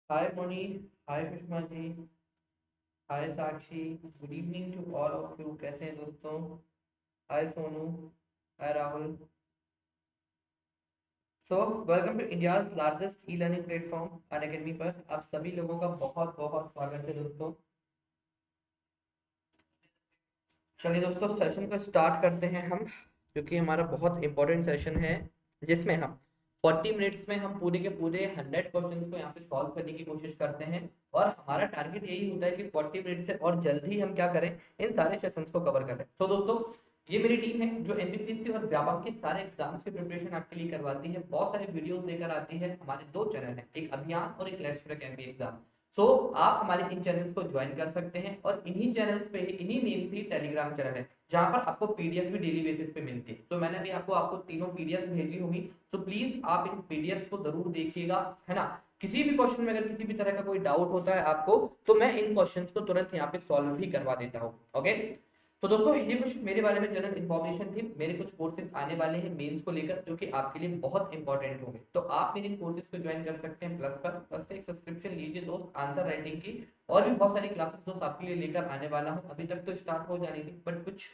Hi Moni. Hi Sushma ji. Hi Sakshi. Good evening to all of you. कैसे हैं दोस्तों? Hi Sonu. Hi Rahul. So welcome to India's largest e learning platform Unacademy पर आप सभी लोगों का बहुत बहुत स्वागत है दोस्तों। चलिए दोस्तों, सेशन को स्टार्ट करते हैं हम, क्योंकि हमारा बहुत इंपॉर्टेंट सेशन है जिसमें हम 40 मिनट्स में हम पूरे के पूरे 100 क्वेश्चंस को यहाँ पे सॉल्व करने की कोशिश करते हैं। और हमारा टारगेट यही होता है कि 40 मिनट से और जल्दी हम क्या करें, इन सारे सेशंस को कवर करें। तो दोस्तों, ये मेरी टीम है जो एमपीपीएससी और व्यापम के सारे एग्जाम्स की प्रिपरेशन आपके लिए करवाती है। बहुत सारे वीडियोस लेकर आती है। हमारे दो चैनल हैं, एक अभियान और एक लेट्स क्रैक एमपी एग्जाम। सो आप हमारे इन चैनल्स को ज्वाइन कर सकते हैं और इन्हीं चैनल्स पे इन्हीं नेम से ही टेलीग्राम चैनल है जहां पर आपको पीडीएफ भी डेली बेसिस पे मिलती है। तो मैंने अभी आपको आपको तीनों पीडीएफ भेजी होंगी। तो प्लीज आप इन पीडीएफ को जरूर देखिएगा, है ना। किसी भी क्वेश्चन में अगर किसी भी तरह का कोई डाउट होता है आपको, तो मैं इन क्वेश्चंस को तुरंत यहाँ पे सॉल्व भी करवा देता हूँ। ओके। तो दोस्तों, ये कुछ मेरे बारे में जनरल इन्फॉर्मेशन थी। मेरे कुछ कोर्सेज आने वाले हैं मेंस को लेकर, जो कि आपके लिए बहुत इंपॉर्टेंट होंगे। तो आप मेरे इन कोर्सेज को ज्वाइन कर सकते हैं। प्लस पे एक सब्सक्रिप्शन लीजिए दोस्त, आंसर राइटिंग की और भी बहुत सारी क्लासेस दोस्त आपके लिए लेकर आने वाला हूँ। अभी तक तो स्टार्ट हो जानी थी, बट कुछ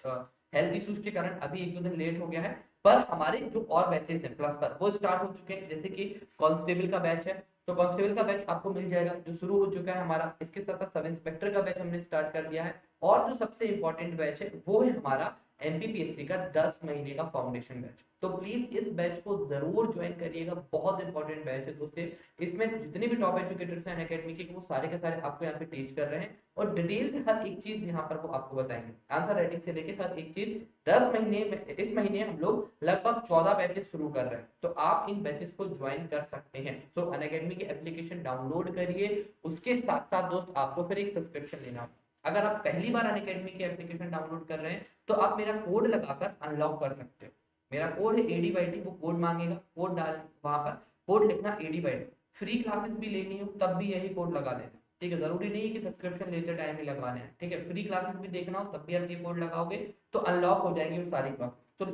हेल्थ इश्यूज के कारण अभी एक दो दिन लेट हो गया है। पर हमारे जो और बैचेस हैं प्लस पर, वो स्टार्ट हो चुके हैं। जैसे कि कांस्टेबल का बैच है, तो कांस्टेबल का बैच आपको मिल जाएगा, जो शुरू हो चुका है हमारा। इसके साथ साथ सब इंस्पेक्टर का बैच हमने स्टार्ट कर दिया है। और जो सबसे इंपॉर्टेंट बैच है वो है हमारा एमपीपीएससी का 10 महीने का फाउंडेशन बैच। तो प्लीज इस बैच को जरूर ज्वाइन करिएगा, बहुत इंपॉर्टेंट बैच है दोस्तों। इसमें जितने भी टॉप एजुकेटर्स हैं अकेडमी के, वो सारे के सारे आपको यहाँ पे टीच कर रहे हैं और डिटेल से हर एक चीज यहाँ पर वो आपको बताएंगे। आंसर राइटिंग से लेके हर एक चीज 10 महीने में। इस महीने हम लोग लगभग 14 बैचेस शुरू कर रहे हैं, तो आप इन बैचेस को ज्वाइन कर सकते हैं। सो अनअकैडमी की एप्लीकेशन डाउनलोड करिए। उसके साथ साथ दोस्त आपको फिर एक सब्सक्रिप्शन लेना होगा। अगर आप पहली बार अनअकैडमी की एप्लीकेशन डाउनलोड कर रहे हैं, तो आप मेरा कोड लगाकर अनलॉक कर सकते हो। मेरा कोड है एडीवाईटी। वो कोड मांगेगा, कोड डाल, वहां पर कोड लिखना एडीवाईटी। फ्री क्लासेस भी लेनी हो तब भी यही कोड लगा देना, ठीक है। जरूरी नहीं है कि सब्सक्रिप्शन लेते टाइम ही लगवाने हैं, ठीक है। फ्री क्लासेस भी देखना हो तब भी आप ये कोड लगाओगे तो अनलॉक हो जाएंगी वो सारी क्लासेस। तो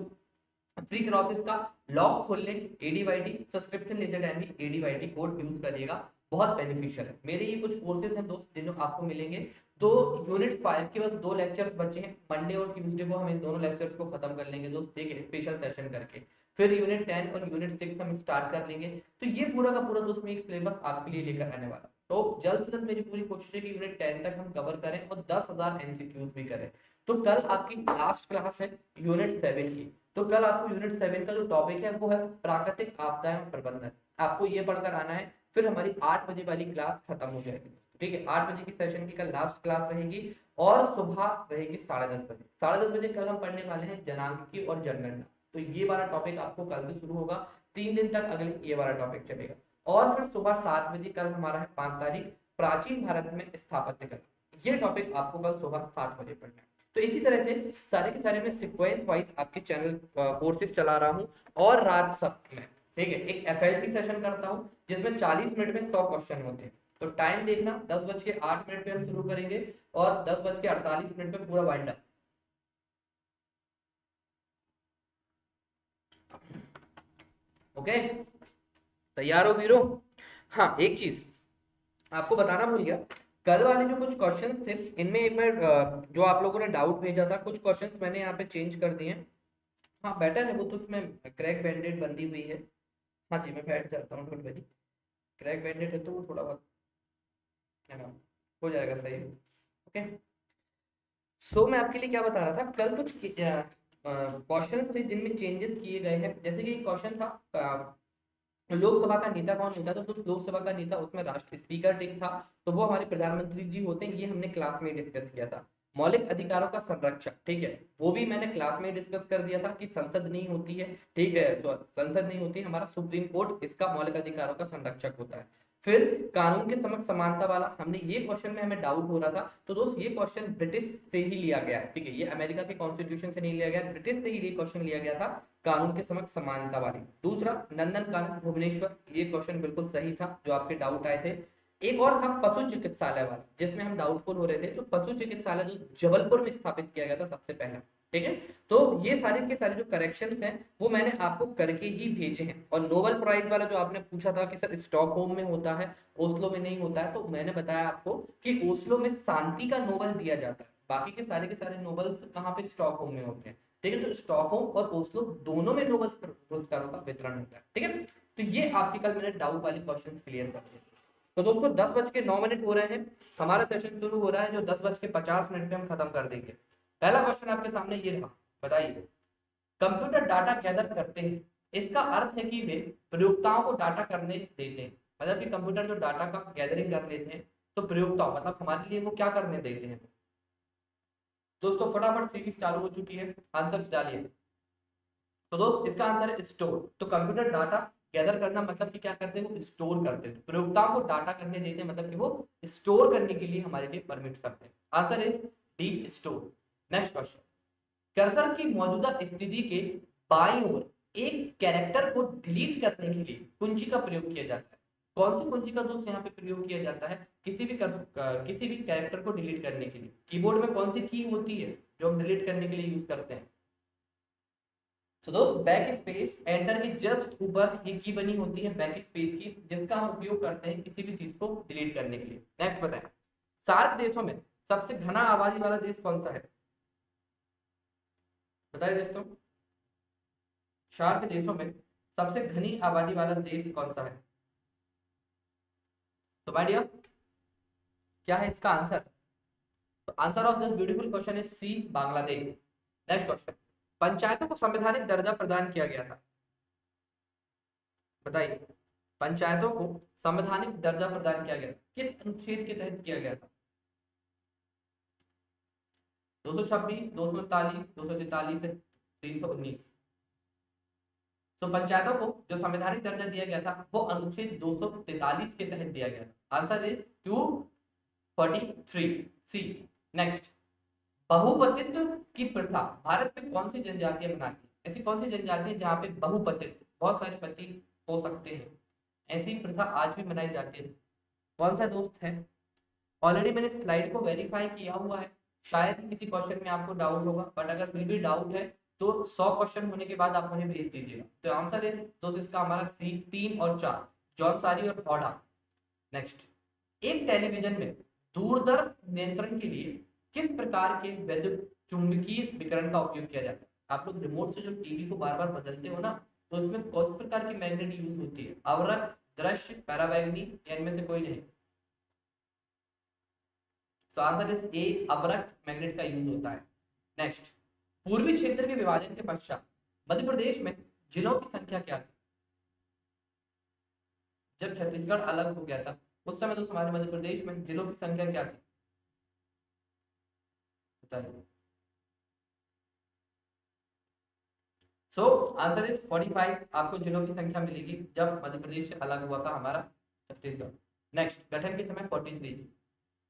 फ्री क्लासेस का लॉक खोल ले एडीवाईटी, सब्सक्रिप्शन लेते टाइम भी एडीवाईटी कोड यूज करिएगा। बहुत बेनिफिशियल है। मेरे ये कुछ कोर्सेज हैं दोस्त जिन्हें आपको मिलेंगे। तो यूनिट 5 के बस दो लेक्चर्स बचे हैं। मंडे और ट्यूसडे को हम इन दोनों लेक्चर्स को खत्म कर लेंगे दोस्त, ठीक है, स्पेशल सेशन करके। फिर यूनिट 10 और यूनिट 6 हम स्टार्ट कर लेंगे। तो ये पूरा का पूरा दोस्त मैं एक सिलेबस आपके लिए लेकर आने वाला। तो जल्द से जल्द मेरी पूरी कोशिश है कि यूनिट 10 तक हम कवर करें और 10,000 एमसीक्यूज भी करें। तो कल आपकी लास्ट क्लास है यूनिट 7 की। तो कल आपको यूनिट 7 का जो टॉपिक है वो है प्राकृतिक आपदाएं प्रबंधन। आपको ये पढ़कर आना है। फिर हमारी 8 बजे वाली क्लास खत्म हो जाएगी, ठीक है। 8 बजे की सेशन की कल लास्ट क्लास रहेगी और सुबह रहेगी 10:30 बजे। 10:30 बजे कल हम पढ़ने वाले हैं जनांगिकी और जनगणना। तो ये वाला टॉपिक आपको कल से शुरू होगा, 3 दिन तक अगले ये वाला टॉपिक चलेगा। और फिर सुबह 7 बजे कल हमारा है 5 तारीख, प्राचीन भारत में स्थापत्य कला। ये टॉपिक आपको कल सुबह 7 बजे पढ़ना है। तो इसी तरह से सारे के सारे मैं सीक्वेंस वाइज आपके चैनल कोर्सेज चला रहा हूँ। और रात सब में, ठीक है, एक एफएलटी सेशन करता हूँ जिसमें 40 मिनट में 100 क्वेश्चन होते हैं। तो टाइम देखना, 10:08 पे हम शुरू करेंगे और 10:48 पे पूरा वाइंड अप। ओके, तैयार हो वीरो? हाँ, एक चीज आपको बताना भूल गया। कल वाले जो कुछ क्वेश्चंस थे, इनमें एक बार जो आप लोगों ने डाउट भेजा था, कुछ क्वेश्चंस मैंने यहाँ पे चेंज कर दिए हैं। हाँ बेटर है वो, तो उसमें क्रैक बैंडेड बंदी हुई है। हाँ जी, मैं बैठ जाता हूँ, डोंट वरी। क्रैक बैंडेड है तो वो थोड़ा बहुत, है ना, हो जाएगा सही। ओके। सो मैं आपके लिए क्या बता रहा था, कल कुछ क्वेश्चंस थे जिनमें चेंजेस किए गए हैं। जैसे कि एक क्वेश्चन था, लोकसभा का नेता कौन होता है। तो लोकसभा का नेता, उसमें राष्ट्र स्पीकर टिक था, तो वो हमारे प्रधानमंत्री जी होते हैं। ये हमने क्लास में डिस्कस किया था। मौलिक अधिकारों का संरक्षक, ठीक है, वो भी मैंने क्लास में डिस्कस कर दिया था कि संसद नहीं होती है, ठीक है, संसद नहीं होती, हमारा सुप्रीम कोर्ट इसका मौलिक अधिकारों का संरक्षक होता है। फिर कानून के समक्ष समानता वाला, हमने ये क्वेश्चन में हमें डाउट हो रहा था। तो दोस्त ये क्वेश्चन ब्रिटिश से ही लिया गया है, ठीक है, ये अमेरिका के कॉन्स्टिट्यूशन से नहीं लिया गया, ब्रिटिश से ही ये क्वेश्चन लिया गया था, कानून के समक्ष समानता वाली। दूसरा, नंदन कानन भुवनेश्वर, ये क्वेश्चन बिल्कुल सही था जो आपके डाउट आए थे। एक और था पशु चिकित्सालय वाला, जिसमें हम डाउटफुल हो रहे थे। तो पशु चिकित्सालय जो जबलपुर में स्थापित किया गया था सबसे पहले, ठीक है, तो ये सारे के सारे जो करेक्शंस हैं वो मैंने आपको करके ही भेजे हैं। और नोबेल प्राइज वाला जो आपने पूछा था कि सर स्टॉकहोम में होता है, ओस्लो में नहीं होता है, तो मैंने बताया आपको कि ओस्लो में शांति का नोबेल दिया जाता है, बाकी के सारे नोबेल्स कहाँ पे स्टॉकहोम में होते हैं। ठीक है, तो स्टॉकहोम और ओस्लो दोनों में नोबेल पुरस्कारों का वितरण होता है। ठीक है, तो ये आपकी कल मैंने डाउट वाली क्वेश्चन क्लियर कर दिए। तो दोस्तों 10:09 हो रहे हैं, हमारा सेशन शुरू हो रहा है जो 10:50 पे हम खत्म कर देंगे। पहला क्वेश्चन आपके सामने ये रहा, बताइए कंप्यूटर डाटा गैदर करते हैं, इसका अर्थ है कि वे प्रयोक्ताओं को डाटा करने देते हैं। मतलब कि कंप्यूटर जो डाटा का गैदरिंग कर लेते हैं तो प्रयोक्ताओं मतलब हमारे लिए वो क्या करने देते हैं। दोस्तों फटाफट सीरीज चालू हो चुकी है, आंसर डालिए। तो दोस्त इसका आंसर है स्टोर। तो कंप्यूटर डाटा गैदर करना मतलब कि क्या करते हैं, वो स्टोर करते हैं। प्रयोक्ताओं को डाटा करने देते हैं मतलब कि वो स्टोर करने के लिए हमारे लिए परमिट करते हैं। Answer is D store. Next question, cursor की मौजूदा स्थिति के बाईं ओर एक कैरेक्टर को डिलीट करने के लिए कुंजी का प्रयोग किया जाता है। कौन सी कुंजी का दोस्त यहाँ पे प्रयोग किया जाता है किसी भी कैरेक्टर को डिलीट करने के लिए? कीबोर्ड में कौन सी की होती है जो हम डिलीट करने के लिए यूज करते हैं? सो दोस्त बैक स्पेस, एंटर के जस्ट ऊपर ये की बनी होती है बैक स्पेस की, जिसका हम उपयोग करते हैं किसी भी चीज को डिलीट करने के लिए। नेक्स्ट बताएं, सार्क देशों में सबसे घना आबादी वाला देश कौन सा है? बताइए दोस्तों, सार्क देशों में सबसे घनी आबादी वाला देश कौन सा है? तो माय डियर, क्या है इसका आंसर? तो answer of this beautiful question is C, Bangladesh. Next question, पंचायतों को संवैधानिक दर्जा प्रदान किया गया था, बताइए पंचायतों को संवैधानिक दर्जा प्रदान किया गया किस अनुच्छेद के तहत किया गया था? 226, 239, 243 से 319। तो पंचायतों को जो संवैधानिक दर्जा दिया गया था वो अनुच्छेद 243 के तहत दिया गया था। Answer is 243 C. नेक्स्ट, बहुपतित्व की प्रथा भारत में कौन सी जनजातियां मनाती है? ऐसी कौन सी जनजाति है जहाँ पे बहुपतित्व, बहुत सारे पति हो सकते हैं, ऐसी प्रथा आज भी मनाई जाती है? कौन सा दोस्त है? ऑलरेडी मैंने स्लाइड को वेरीफाई किया हुआ है, शायद ही किसी क्वेश्चन में आपको डाउट होगा, बट अगर फिर भी डाउट है तो 100 क्वेश्चन होने के बाद आप मुझे भेज दीजिएगा। तो आंसर है दोस्त इसका हमारा सी, 3 और 4, जॉनसारी और हौडा। नेक्स्ट, एक टेलीविजन में दूरदर्श नियंत्रण के लिए किस प्रकार के वैद्युत चुंबकीय विकिरण का उपयोग किया जाता है? आप लोग रिमोट से जो टीवी को बार बार बदलते हो ना, तो उसमें कौन प्रकार की मैग्नेट यूज होती है? अवरक्त, दृश्य, पैराबैंगनी, या इनमें से कोई नहीं? तो आंसर इज ए, अवरक्त मैग्नेट का यूज होता है। नेक्स्ट, पूर्वी क्षेत्र के विभाजन के पश्चात मध्य प्रदेश में जिलों की संख्या क्या थी? जब छत्तीसगढ़ अलग हो गया था उस समय तो हमारे मध्य प्रदेश में जिलों की संख्या क्या थी, बताइए। सो आंसर इज 45, आपको जिलों की संख्या मिलेगी जब मध्य प्रदेश से अलग हुआ था हमारा छत्तीसगढ़। नेक्स्ट, गठन के समय 43।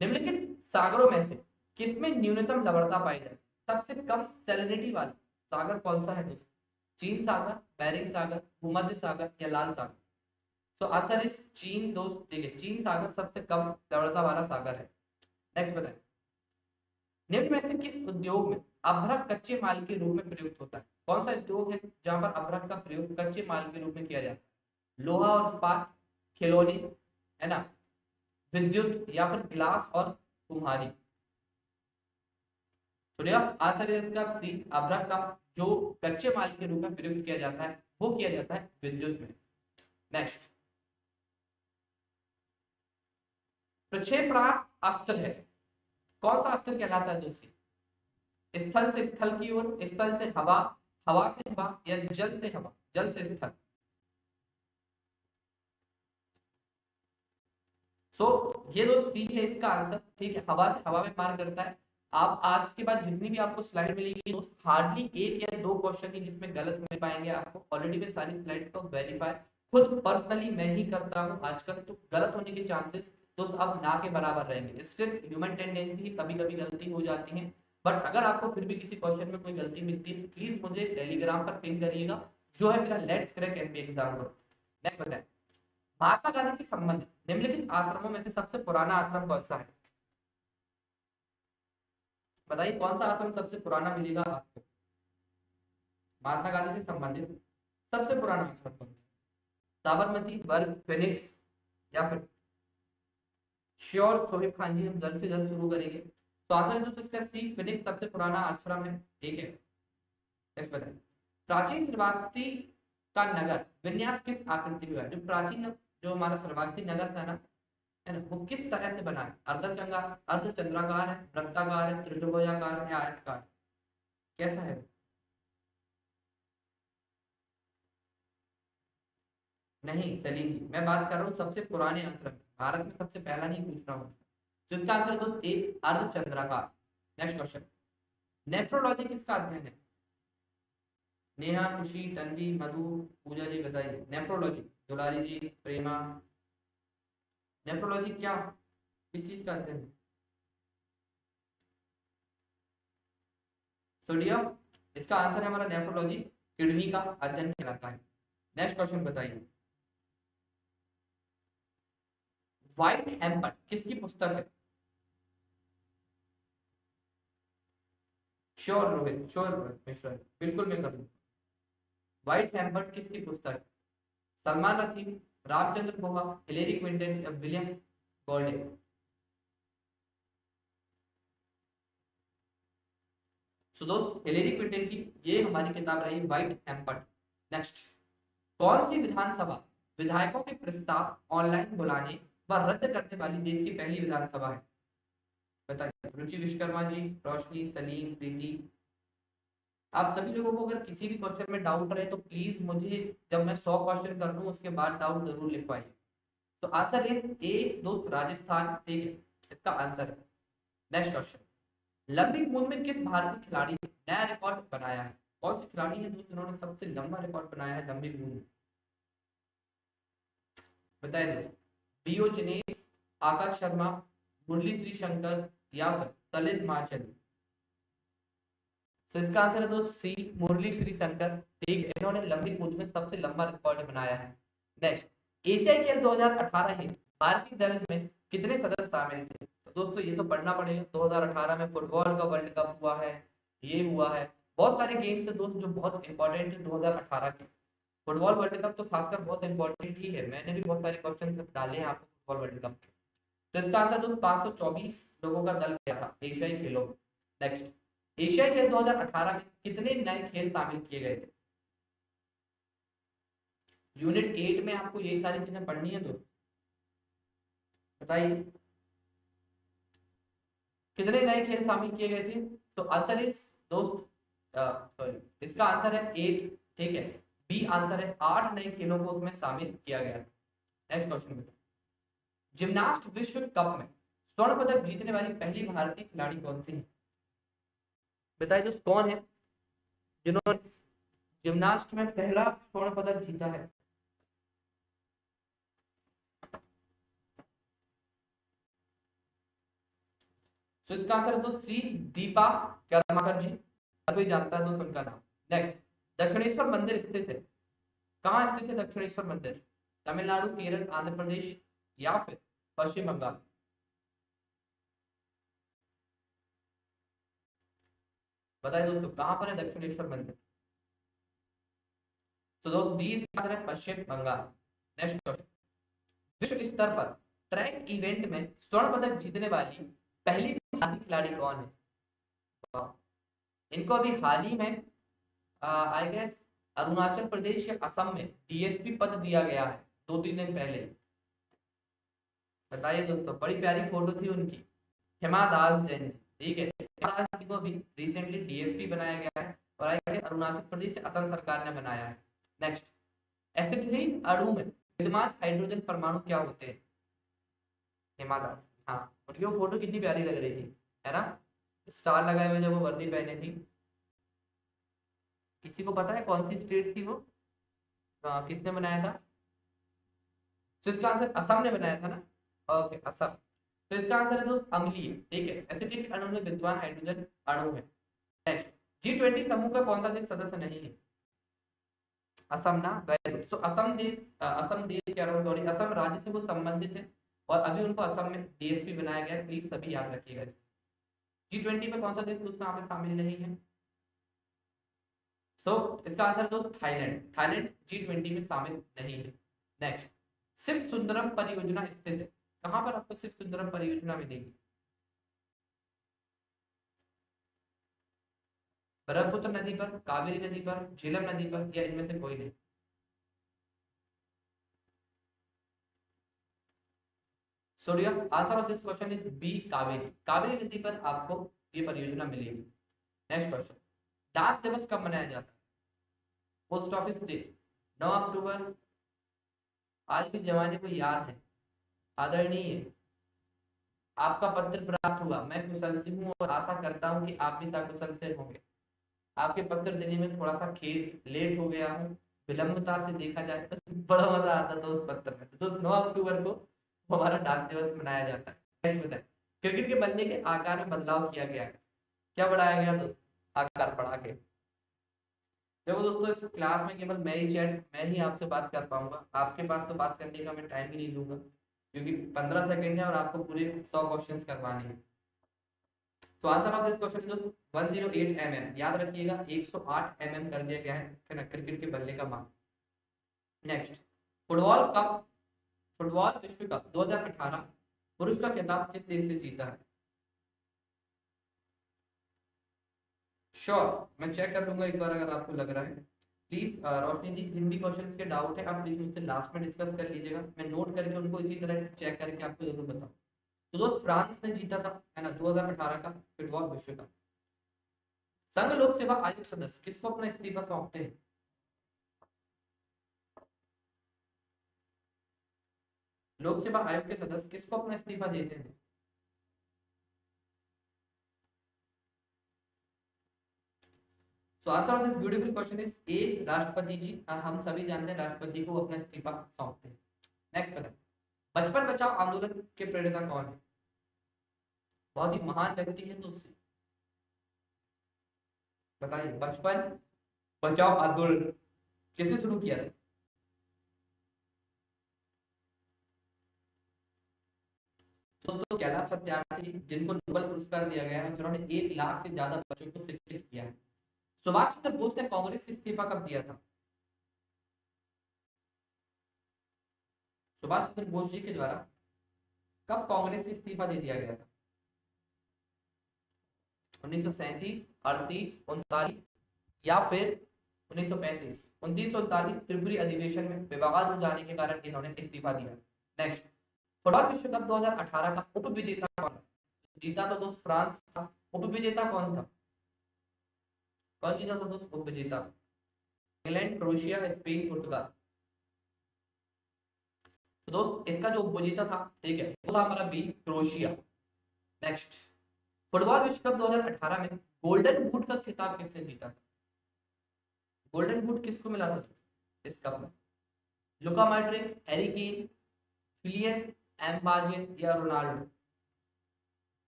निम्नलिखित सागरों में से किसमें न्यूनतम लवणता पाई जाती है? सबसे कम सैलिनिटी वाला सागर कौन सा है दोस्तों? चीन सागर, बेरिंग सागर, भूमध्य सागर, या लाल सागर? तो आंसर इज चीन दोस्त। देखिए चीन सागर सबसे कम लवणता वाला सागर है। नेक्स्ट बताएं, निम्न में से किस उद्योग में अभ्रक कच्चे माल के रूप में प्रयुक्त होता है? कौन सा उद्योग है जहां पर अभ्रक का प्रयोग कच्चे माल के रूप में किया जाता है? लोहा और इस्पात, खिलौने, है ना, विद्युत, या फिर ग्लास और कुम्हारी? तो आंसर है इसका सी, अभ्रक का जो कच्चे माल के रूप में प्रयुक्त किया जाता है वो किया जाता है विद्युत में। नेक्स्ट, प्रक्षेपणास्त्र अस्त्र है, कौन सा अस्त्र कहलाता है दोस्तों? स्थल से स्थल की ओर, स्थल से हवा, हवा से हवा, या जल से हवा, जल से स्थल? सो ये जो सी है इसका आंसर। ठीक है, हवा से हवा में मार करता है। आप आज के बाद जितनी भी आपको स्लाइड मिलेगी दोस्त, हार्डली एक या दो क्वेश्चन ही जिसमें गलत मिल पाएंगे आपको। ऑलरेडी मैं सारी स्लाइड्स को वेरीफाई खुद पर्सनली मैं ही करता हूँ आजकल, तो गलत होने के चांसेस दोस्त अब ना के बराबर रहेंगे। स्टिल ह्यूमन टेंडेंसी, कभी कभी गलती हो जाती है, बट अगर आपको फिर भी किसी क्वेश्चन में कोई गलती मिलती है प्लीज मुझे टेलीग्राम पर पिंग करिएगा, जो है मेरा let's crack MP exam group. Next बताएं, महात्मा गांधी से संबंधित निम्नलिखित आश्रमों में से सबसे पुराना आश्रम कौन सा है? बताइए कौन सा आश्रम सबसे पुराना मिलेगा आपको? महात्मा गांधी से संबंधित सबसे पुराना आश्रम कौन सा? साबरमती, वर्ग, फिनिक्स या फिर? श्योर सोहिब खान जी, हम जल्द से जल्द शुरू करेंगे। तो आंसर है दोस्तों इसका सी, फिनिक्स सबसे पुराना आश्रम है। ठीक है, नेक्स्ट बताइए। प्राचीन श्रावस्ती का नगर विन्यास किस आकृति में है? जो प्राचीन, जो हमारा श्रावस्ती नगर था ना, है ना, वो किस तरह से बना है? अर्धचंद्राकार है, वृत्ताकार है, त्रिभुजाकार है या आयताकार? कैसा है? नहीं सलीम जी, मैं बात कर रहा हूँ सबसे पुराने आंसर, भारत में सबसे पहला नहीं पूछ रहा हूँ। तो इसका आंसर है दोस्त ए, अर्धचंद्राकार। Next question. नेफ्रोलॉजी किसका अध्ययन है? नेहा, खुशी, तन्वी, मधु, पूजा जी बताइए। नेफ्रोलॉजी, दुलारी जी, प्रेमा, नेफ्रोलॉजी क्या, किस चीज का अध्ययन है? सोडियम, इसका आंसर है हमारा नेफ्रोलॉजी किडनी का अध्ययन कहलाता है। नेक्स्ट क्वेश्चन बताइए। व्हाइट हेम्पर किसकी पुस्तक है? श्योर रोहित, श्योर रोहित मिश्रा, बिल्कुल मैं कर दूँ। व्हाइट हेम्पर किसकी पुस्तक है? सलमान रशीद, रामचंद्र गुहा, हिलेरी क्विंटन या विलियम गोल्डिंग? सो दोस्त हिलेरी क्विंटन की ये हमारी किताब रही व्हाइट हेम्पर। नेक्स्ट। कौन सी विधानसभा विधायकों के प्रस्ताव ऑनलाइन बुलाने व रद्द करने वाली देश की पहली विधानसभा है? बताइए। रुचि विश्वकर्मा जी, रोशनी, सलीम, प्रीति। आप सभी लोगों को अगर किसी भी क्वेश्चन में डाउट रहे तो प्लीज मुझे, जब मैं 100 क्वेश्चन कर दूं उसके बाद डाउट जरूर लिखवाइए। तो आंसर इज ए दोस्त, राजस्थान। ठीक है, इसका आंसर है। Next question. लंबी कूद में किस भारतीय खिलाड़ी ने नया रिकॉर्ड बनाया है? कौन से खिलाड़ी हैं जिन्होंने सबसे लंबा रिकॉर्ड बनाया है लंबी कूद में? बताइए दोस्त। बीओ जिनेश, आकाश शर्मा, मुरली श्री शंकर या फिर सलिल माचल? तो इसका आंसर है दोस्त सी, मुरली श्री शंकर। ठीक है, इन्होंने लंबी कूद में सबसे लंबा रिकॉर्ड बनाया है। नेक्स्ट। एशियाई खेल 2018 में भारतीय दल में कितने सदस्य शामिल थे? तो दोस्तों ये तो पढ़ना पड़ेगा। 2018 में फुटबॉल का वर्ल्ड कप हुआ है, ये हुआ है, बहुत सारे गेम्स है दोस्त जो बहुत इंपॉर्टेंट है 2018 के। फुटबॉल वर्ल्ड कप तो खासकर बहुत इंपॉर्टेंट ही है, मैंने भी बहुत सारे क्वेश्चन डाले हैं आपको फुटबॉल वर्ल्ड कप के। तो इसका आंसर दोस्त 524 लोगों का दल गया था एशियाई खेलों में। नेक्स्ट। एशियाई खेल 2018 में कितने नए खेल शामिल किए गए थे? यूनिट 8 में आपको यही सारी चीजें पढ़नी है दोस्त, बताइए कितने नए खेल शामिल किए गए थे? तो आंसर इज दोस्त, सॉरी, इसका आंसर है 8। ठीक है, बी आंसर है, 8 नए खेलों को उसमें शामिल किया गया। नेक्स्ट क्वेश्चन बताइए। जिमनास्ट विश्व कप में स्वर्ण पदक जीतने वाली पहली भारतीय खिलाड़ी कौन सी है? बताइए दोस्त, कौन है जिन्होंने जिमनास्ट में पहला स्वर्ण पदक जीता है? तो इसका आंसर है दोस्त सी, दीपा कर्माकर जी। हर कोई जानता है दोस्त उनका नाम। नेक्स्ट। दक्षिणेश्वर मंदिर स्थित है, कहाँ स्थित है दक्षिणेश्वर मंदिर? तमिलनाडु, केरल, आंध्र प्रदेश या फिर पश्चिम बंगाल? बताइए दोस्तों कहाँ पर है दक्षिणेश्वर मंदिर? तो दोस्त बी इसका आंसर है पश्चिम बंगाल। Next question. विश्व स्तर पर ट्रैक इवेंट में स्वर्ण पदक जीतने वाली पहली भारतीय खिलाड़ी कौन है? वाह। इनको अभी हाल ही में आई गेस अरुणाचल प्रदेश या असम में डीएसपी पद दिया गया है 2-3 दिन पहले। बताइए दोस्तों, बड़ी प्यारी फोटो थी उनकी। हिमा दास जैन जी। ठीक है, हिमा दास जी को अभी रिसेंटली डीएसपी बनाया गया है और आई गेस अरुणाचल प्रदेश असम सरकार ने बनाया है। नेक्स्ट। एसिटिलीन अणु में विद्यमान हाइड्रोजन परमाणु क्या होते हैं? हिमा दास, हाँ, उनकी वो फोटो कितनी प्यारी लग रही थी, है ना, स्टार लगाए हुए जब वो वर्दी पहने थी। किसी को पता है कौन सी स्टेट थी वो? किसने बनाया था? तो इसका आंसर असम ने बनाया था ना। ओके, असम। तो इसका आंसर है दोस्त अम्लीय। ठीक है, एसिटिक अणु में विद्यमान हाइड्रोजन अणु है। नेक्स्ट। G20 समूह का कौन सा देश सदस्य नहीं है? असम ना, वेरी गुड। सो असम देश, असम देश क्या, सॉरी, असम राज्य से वो संबंधित है और अभी उनको असम में डीएसपी बनाया गया है, प्लीज सभी याद रखिएगा। G20 में कौन सा देश उसमें यहाँ पे शामिल नहीं है? सो इसका आंसर दोस्त थाईलैंड। थाईलैंड G20 में शामिल नहीं है। नेक्स्ट, शिव सुंदरम परियोजना स्थित है। कहां पर आपको शिव सुंदरम परियोजना मिलेगी? ब्रह्मपुत्र नदी पर, कावेरी नदी पर, झेलम नदी पर, या इनमें से कोई नहीं? So dear answer of this question is B, Kaveri. Kaveri नदी पर आपको ये परियोजना मिलेगी। नेक्स्ट क्वेश्चन, डाक दिवस कब मनाया जाता है? पोस्ट ऑफिस डे, 9 अक्टूबर। आज भी जमाने को याद है। आदरणीय, आपका पत्र प्राप्त हुआ, मैं कुशल से हूँ और आशा करता हूँ कि आप भी सकुशल से होंगे। आपके पत्र देने में थोड़ा सा खेद लेट हो गया हूँ, विलंबता से देखा जाए तो बड़ा मजा आता था उस पत्र में। तो 9 अक्टूबर को हमारा डाक दिवस मनाया जाता है। नेक्स्ट बताए, क्रिकेट के बल्ले के आकार में बदलाव किया गया है। क्या बढ़ाया गया दोस्त? आकार बढ़ा के। देखो दोस्तों, इस क्लास में केवल मैं ही आपसे बात कर पाऊंगा। आपके पास तो बात करने का मैं टाइम ही नहीं दूंगा, क्योंकि 15 सेकंड है और आपको पूरे 100 क्वेश्चन करवाने हैं। तो answer of this question is 108 mm। याद रखिएगा 108 mm कर दिया गया है ना क्रिकेट के बल्ले का मान। नेक्स्ट, फुटबॉल कप फुटबॉल विश्व कप 2018 पुरुष का खिताब किस देश से जीता है? श्योर, मैं चेक कर लूंगा एक बार अगर आपको लग रहा है। प्लीज रोशनी जी, जिन भी क्वेश्चंस के डाउट है आप प्लीज मुझसे लास्ट में डिस्कस कर लीजिएगा। मैं नोट करके उनको इसी तरह चेक करके आपको जरूर बताऊं। तो दोस्त, फ्रांस ने जीता था, है ना, 2018 का फुटबॉल विश्व कप। संघ लोक सेवा आयोग सदस्य किसको अपना इस्तीफा सौंपते हैं? लोक सेवा आयोग के सदस्य किसको अपना इस्तीफा देते हैं? So answer of this beautiful question is a, राष्ट्रपति जी। हम सभी जानते हैं राष्ट्रपति को अपना इस्तीफा सौंपते हैं। नेक्स्ट बताएं, बचपन बचाओ आंदोलन के प्रेरणा कौन है? बहुत ही महान व्यक्ति है तो उससे बताइए, बचपन बचाओ आंदोलन किसने शुरू किया था? दोस्तों, कैलाश सत्यार्थी, जिनको नोबेल पुरस्कार दिया गया है, जिन्होंने 1 लाख से ज्यादा बच्चों को शिक्षित किया है। सुभाष चंद्र बोस ने कांग्रेस से इस्तीफा कब दिया था? सुभाष चंद्र बोस जी के द्वारा कब कांग्रेस से इस्तीफा दे दिया गया था? 1937, 38, 39, या फिर 1935? 1939 त्रिपुरी अधिवेशन में विवाद हो जाने के कारण इन्होंने इस्तीफा दिया। नेक्स्ट, फुटबॉल विश्व कप 2018 का उप विजेता कौन है? जीता तो दोस्त फ्रांस था, उप विजेता कौन था? कौन जीता था दोस्त उप विजेता? इंग्लैंड, क्रोएशिया, स्पेन, पुर्तगाल? तो दोस्त, इसका जो उप विजेता था, ठीक है, वो था हमारा बी, क्रोएशिया। नेक्स्ट, फुटबॉल विश्व कप 2018 में गोल्डन बूट का खिताब किसने जीता था? गोल्डन बूट किसको मिला था इस कप में? Luka Modric, Harry Kane, Kylian Mbappe, या रोनाल्डो?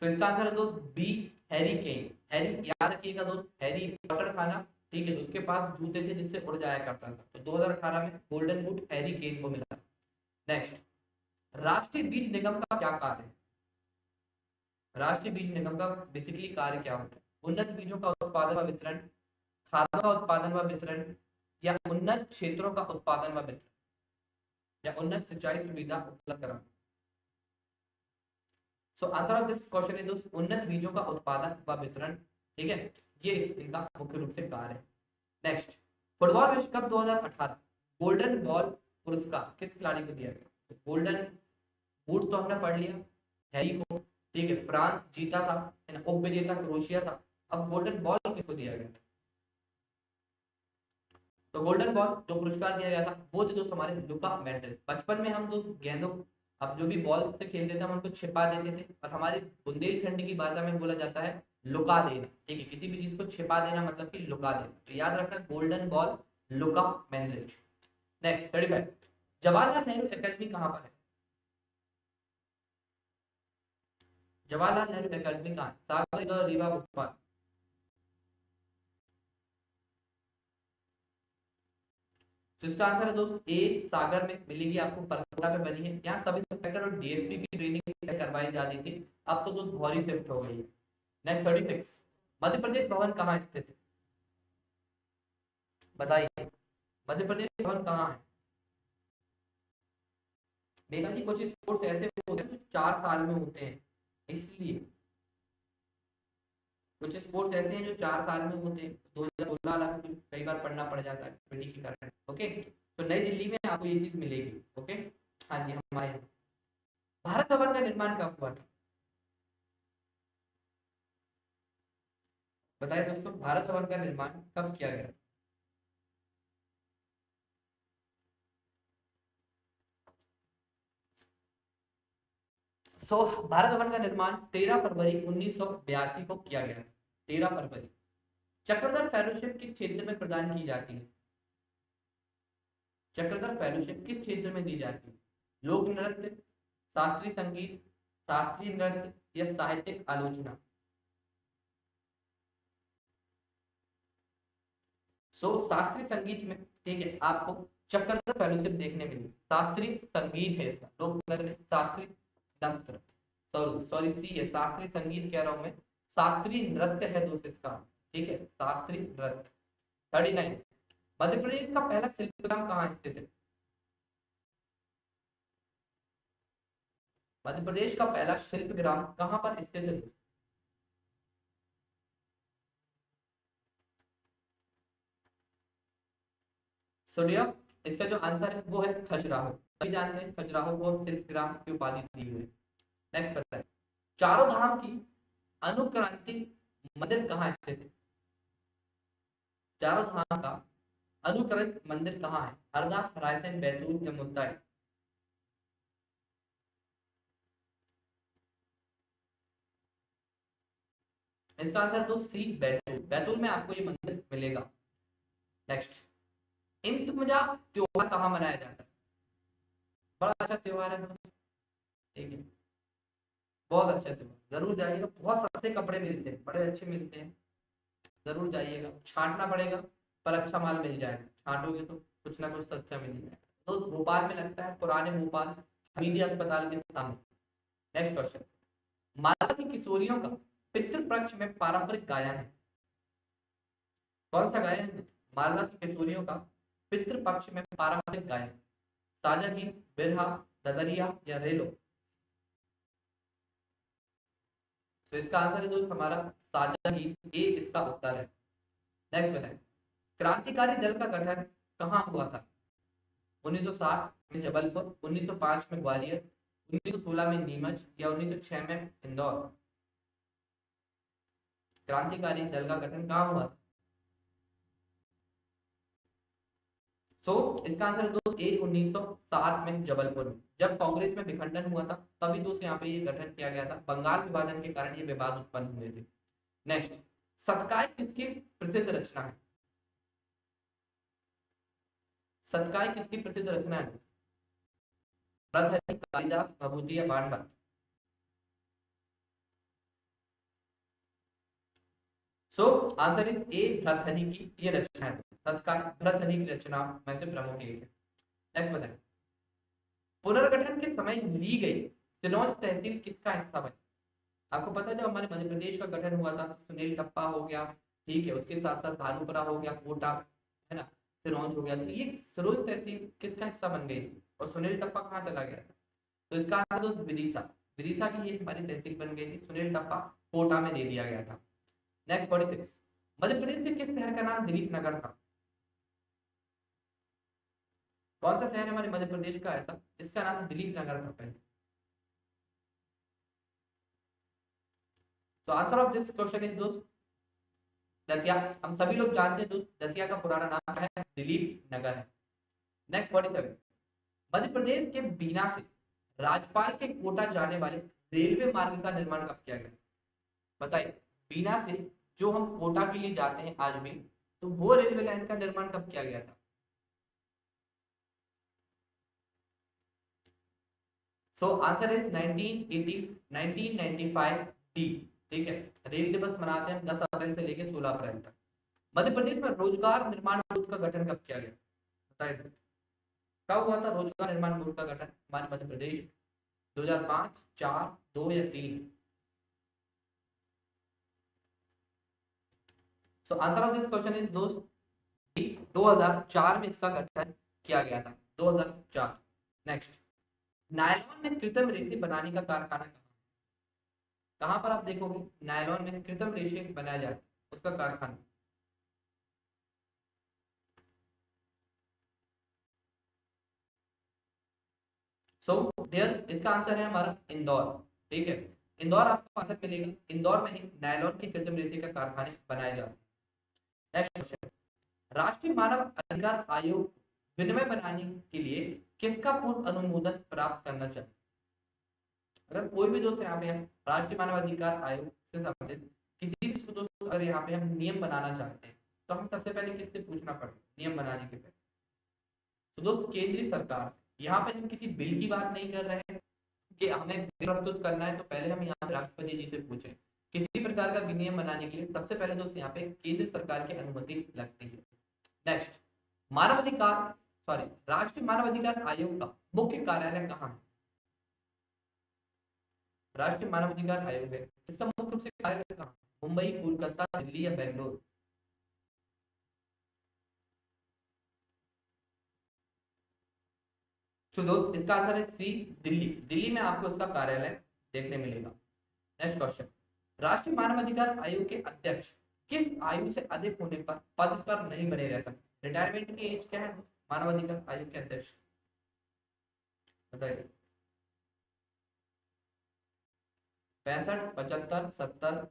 तो इसका आंसर है दोस्त बी, हैरी केन। हैरी, याद रखिएगा दोस्त, हैरी पॉटर था ना, ठीक है, तो उसके पास जूते थे जिससे उड़ जाया करता था। तो 2018 में गोल्डन बूट हैरी केन को मिला। नेक्स्ट, राष्ट्रीय बीज निगम का क्या कार्य है? राष्ट्रीय बीज निगम का बेसिकली कार्य क्या होता है? उन्नत बीजों का उत्पादन व वितरण, खादों का उत्पादन व वितरण, या उन्नत क्षेत्रों का उत्पादन व वितरण, या उन्नत सिंचाई सुविधा उपलब्ध कराना? So answer of this question is उन्नत बीजों का उत्पादन व वितरण। ठीक है, ये इनका मुख्य रूप से कार्य है। नेक्स्ट, फुटबॉल विश्व कप 2018 गोल्डन बॉल पुरस्कार किस खिलाड़ी को दिया गया? गोल्डन बूट तो हमने पढ़ लिया, हैरी को, ठीक है, फ्रांस जीता था, है ना, उप विजेता क्रोएशिया था। अब गोल्डन बॉल किसको दिया गया? तो गोल्डन बॉल जो पुरस्कार दिया गया था वो थे दोस्त हमारे लुका मैंड्रेस। बचपन में हम दोस्त गेंदों, अब जो भी बॉल से खेलते थे हम उनको छिपा देते थे, और हमारे बुंदेलखंड की भाषा में बोला जाता है लुका देना। ठीक है, किसी भी चीज को छिपा देना मतलब कि लुका देना। तो याद रखना, गोल्डन बॉल लुका मैंड्रेस। नेक्स्ट 35, जवाहरलाल नेहरू एकेडमी कहाँ पर है? जवाहरलाल नेहरू एकेडमी कहाँ? सागर, रीवा, भोपाल? तो इसका आंसर है दोस्त ए, सागर में मिलेगी आपको, परकोटा पे बनी है। यहाँ सब इंस्पेक्टर और डीएसपी की ट्रेनिंग करवाई जा रही थी, अब तो दोस्त भौरी शिफ्ट हो गई है। नेक्स्ट 36, मध्य प्रदेश भवन कहाँ स्थित है, बताइए। मध्य प्रदेश भवन कहाँ है। देखा जी, कुछ स्पोर्ट्स ऐसे होते हैं जो 4 साल में होते हैं, इसलिए कुछ स्पोर्ट्स ऐसे हैं जो 4 साल में होते हैं। 2016 वाला कुछ कई बार पढ़ना पड़ जाता है कबड्डी के कारण। ओके, तो नई दिल्ली में आपको ये चीज मिलेगी। ओके, हाँ जी, हमारे यहाँ भारत भवन का निर्माण कब हुआ था, बताइए दोस्तों, भारत भवन का निर्माण कब किया गया। भारत भवन का निर्माण 13 फरवरी 1982 को किया गया था। 13 फरवरी। चक्रधर फेलोशिप किस क्षेत्र में प्रदान की जाती है, चक्रधर फेलोशिप किस क्षेत्र में दी जाती है, लोक नृत्य, शास्त्रीय संगीत, शास्त्रीय नृत्य या साहित्यिक आलोचना। शास्त्रीय संगीत में, ठीक है, आपको चक्रधर फेलोशिप देखने मिली। शास्त्रीय संगीत है इसका, लोक नृत्य, शास्त्रीय नृत्य, सॉरी सॉरी सी है, शास्त्रीय संगीत कह रहा हूं मैं, शास्त्रीय नृत्य है दोस्त इसका, ठीक है, शास्त्रीय नृत्य। 39। मध्य प्रदेश का पहला शिल्पग्राम कहाँ स्थित है, मध्य प्रदेश का पहला शिल्पग्राम कहाँ पर स्थित है। सूर्य, इसका जो आंसर है वो है खजुराहो। सभी जानते हैं खजुराहो को शिल्पग्राम की उपाधि दी हुई है। नेक्स्ट बताइए, चारों धाम की अनुक्रांति मंदिर कहाँ स्थित है, चारों धाम का अनुक्रंत मंदिर कहाँ है, हरदा, रायसेन, बैतूल या मुद्दा। इसका आंसर तो सी, बैतूल। बैतूल में आपको ये मंदिर मिलेगा। नेक्स्ट, इंतमुजा त्योहार कहाँ मनाया जाता है, बड़ा अच्छा त्योहार है दोस्तों, ठीक है, बहुत अच्छा त्योहार, जरूर जाइएगा। बहुत सस्ते कपड़े मिलते हैं, बड़े अच्छे मिलते हैं, जरूर जाइएगा। छांटना पड़ेगा पर अच्छा माल मिल जाएगा, छांटोगे तो कुछ ना कुछ तो अच्छा मिल जाएगा दोस्त। भोपाल में लगता है, पुराने भोपाल हमीदिया अस्पताल के सामने। नेक्स्ट क्वेश्चन, मालवा की किशोरियों का पितृपक्ष में पारंपरिक गायन है, कौन सा गायन है, मालवा की किशोरियों का पितृपक्ष में पारंपरिक गायन, साजा गीत, बिरहा, ददरिया या रेलो। तो इसका आंसर है दोस्त हमारा साजा गीत, ए इसका उत्तर है। नेक्स्ट बताएं, क्रांतिकारी दल का गठन कहाँ हुआ था, 1907 में जबलपुर, 1905 में ग्वालियर, 1916 में नीमच या 1906 में इंदौर। क्रांतिकारी दल का गठन कहाँ हुआ था। इसका आंसर है दोस्त ए, 1907 में जबलपुर में, जब कांग्रेस में विखंडन हुआ था तभी दोस्त यहाँ पे ये गठन किया गया था, बंगाल विभाजन के कारण ये विवाद उत्पन्न हुए थे। नेक्स्ट, सतकाय किसकी प्रसिद्ध रचना है, सतकाय किसकी प्रसिद्ध रचना है, भर्तृहरि, कालिदास, भभूति या Banabhatta. Answer is A, Bhartrihari की ये रचना है, सतकाय भर्तृहरि की रचना में से प्रमुख एक है। नेक्स्ट बताएं, पुनर्गठन के समय ली गई सिलौंज तहसील किसका हिस्सा बनी। आपको पता है जब हमारे मध्य प्रदेश का गठन हुआ था, सुनील टप्पा हो गया, ठीक है, उसके साथ साथ भानुपुरा हो गया, कोटा है ना, सिलौंज हो गया, तो ये सिरोंज तहसील किसका हिस्सा बन गई थी और सुनील टप्पा कहाँ चला गया था। तो इसका आंसर दोस्त विदिशा, विदिशा की ये हमारी तहसील बन गई थी, सुनील टप्पा कोटा में दे दिया गया था। नेक्स्ट 46, मध्य प्रदेश के किस शहर का नाम दिलीप नगर था, कौन सा शहर है हमारे मध्य प्रदेश का ऐसा जिसका नाम दिलीप नगर था पहले। तो answer of this question is दोस्त दतिया। हम सभी लोग जानते हैं दोस्त दतिया का पुराना नाम है दिलीप नगर है। नेक्स्ट 47, मध्य प्रदेश के बीना से राजपाल के कोटा जाने वाले रेलवे मार्ग का निर्माण कब किया गया, बताइए। बीना से जो हम कोटा के लिए जाते हैं आज भी, तो वो रेलवे लाइन का निर्माण कब किया गया था। आंसर इज 1980, 1995 डी, ठीक है। रेल दिवस मनाते हैं 10 अप्रैल से लेकर 16 अप्रैल तक। मध्य प्रदेश में रोजगार निर्माण बोर्ड का गठन कब किया गया, बताइए। कब हुआ था रोजगार निर्माण बोर्ड का गठन हमारे मध्य प्रदेश, 2005, 4, 2 या 3। So answer of this question is दोस्त 2004 में इसका गठन किया गया था, 2004। नेक्स्ट, नायलॉन में कृत्रिम रेशे बनाने का कारखाना कहाँ पर आप देखोगे नायलॉन में कृत्रिम रेशे बनाया जाता है उसका कारखाना? सो देयर इसका आंसर है हमारा इंदौर। ठीक है, इंदौर आपको आंसर मिलेगा। इंदौर में ही नायलॉन की कृत्रिम रेशे का कारखाने बनाए जाते हैं। नेक्स्ट क्वेश्चन, राष्ट्रीय मानव अधिकार आयोग विनिमय बनाने के लिए किसका पूर्व अनुमोदन प्राप्त करना चाहिए? अगर कोई भी दोस्त यहाँ पे हम राष्ट्रीय मानव अधिकार आयोग से संबंधित किसी भी दोस्त अगर यहाँ पे हम नियम बनाना चाहते हैं तो हम सबसे पहले किससे पूछना पड़ेगा नियम बनाने के पहले? तो दोस्त केंद्रीय सरकार। यहाँ पे हम किसी बिल की बात नहीं कर रहे हैं कि हमें बिल प्रस्तुत करना है तो पहले हम यहाँ पे राष्ट्रपति जी से पूछें। किसी प्रकार का विनियम बनाने के लिए सबसे पहले दोस्त यहाँ पे केंद्र सरकार की अनुमति लगती है। नेक्स्ट, मानवाधिकार सॉरी राष्ट्रीय मानवाधिकार आयोग का मुख्य कार्यालय कहाँ है? राष्ट्रीय मानवाधिकार आयोग है, इसका मुख्य रूप से कार्यालय कहाँ? मुंबई, कोलकाता, दिल्ली या बेंगलोर? तो दोस्त इसका आंसर है सी, दिल्ली। दिल्ली में आपको इसका कार्यालय देखने मिलेगा। नेक्स्ट क्वेश्चन, राष्ट्रीय मानवाधिकार आयोग के अध्यक्ष किस आयु से अधिक होने पर पद पर नहीं बने रह सकते? रिटायरमेंट की एज क्या है मानवाधिकार आयोग के अध्यक्ष, बताइए? 65, 75, 70?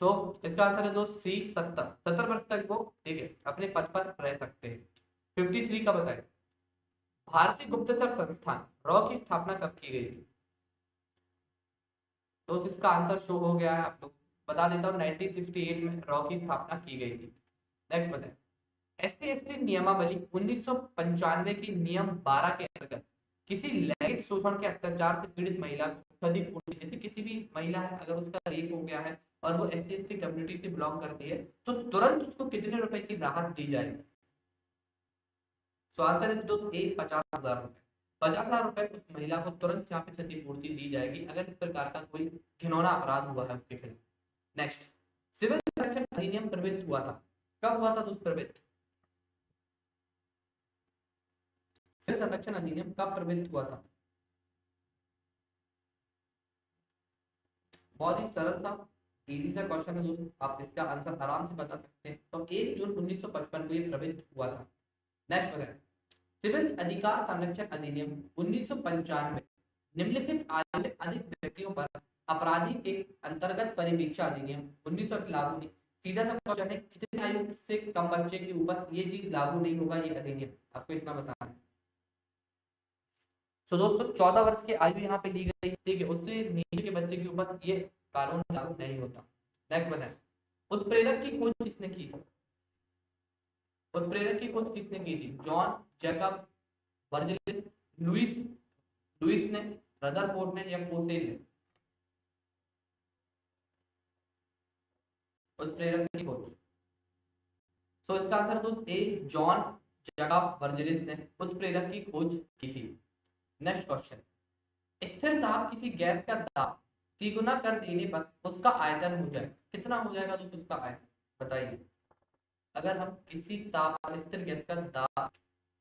सो इसका आंसर है दोस्त सी, 70। 70 वर्ष तक वो ठीक है अपने पद पर रह सकते हैं। 53 का बताइए, भारतीय गुप्तचर संस्थान रॉ की स्थापना कब की गई थी? तो इसका आंसर शो हो गया है, आप लोग बता देता हूँ 1968 में रॉ की स्थापना की गई थी। नेक्स्ट बताएं, SC/ST नियमावली 1995 की नियम 12 के अंतर्गत किसी लैंगिक शोषण के अत्याचार से पीड़ित महिला को क्षतिपूर्ति, जैसे किसी भी महिला है अगर उसका रेप हो गया है और वो SC/ST कम्युनिटी से बिलोंग करती है तो तुरंत उसको कितने रुपए की राहत दी जाएगी? सो आंसर इज दोस्त ए, 50,000 रुपए। 50,000 रुपए उस महिला को तुरंत यहाँ पे क्षतिपूर्ति दी जाएगी अगर इस प्रकार का कोई घिनौना अपराध हुआ है उसके खिलाफ। नेक्स्ट, सिविल संरक्षण अधिनियम प्रवृत्त हुआ था, कब हुआ था दोस्त प्रवृत्त? सिविल संरक्षण अधिनियम कब प्रवृत्त हुआ था? बहुत ही सरल सा इजी सा क्वेश्चन है दोस्त, आप इसका आंसर आराम से बता सकते हैं। तो 1 जून 1955 को ये प्रवृत्त हुआ था। नेक्स्ट बताएं, सिविल अधिकार संरक्षण अधिनियम 1995 निम्नलिखित आयु से अधिक व्यक्तियों पर अपराधी के अंतर्गत परिवीक्षा अधिनियम 1900 लागू नहीं। सीधा सा क्वेश्चन है, कितनी आयु से कम बच्चे के ऊपर ये चीज लागू नहीं होगा, ये अधिनियम आपको इतना बताना है। तो दोस्तों 14 वर्ष की आयु यहाँ पे दी गई, ठीक है, उससे नीचे के बच्चे के ऊपर ये कानून लागू नहीं होता। नेक्स्ट बताएं, उत्प्रेरक की खोज किसने की थी? उत्प्रेरक की खोज किसने की थी? जॉन जैकब बर्जेलिस, लुइस लुइस ने, रदरफोर्ड ने या कोसेल ने? उत्प्रेरक की खोज, तो इसका आंसर दोस्त ए, जॉन जैकब बर्जेलिस ने उत्प्रेरक की खोज की थी। नेक्स्ट क्वेश्चन, स्थिर दाब किसी गैस का दाब तिगुना कर देने पर उसका आयतन हो जाए, कितना हो जाएगा दोस्तों उसका आयतन, बताइए? अगर हम किसी ताप स्थिर गैस का दाब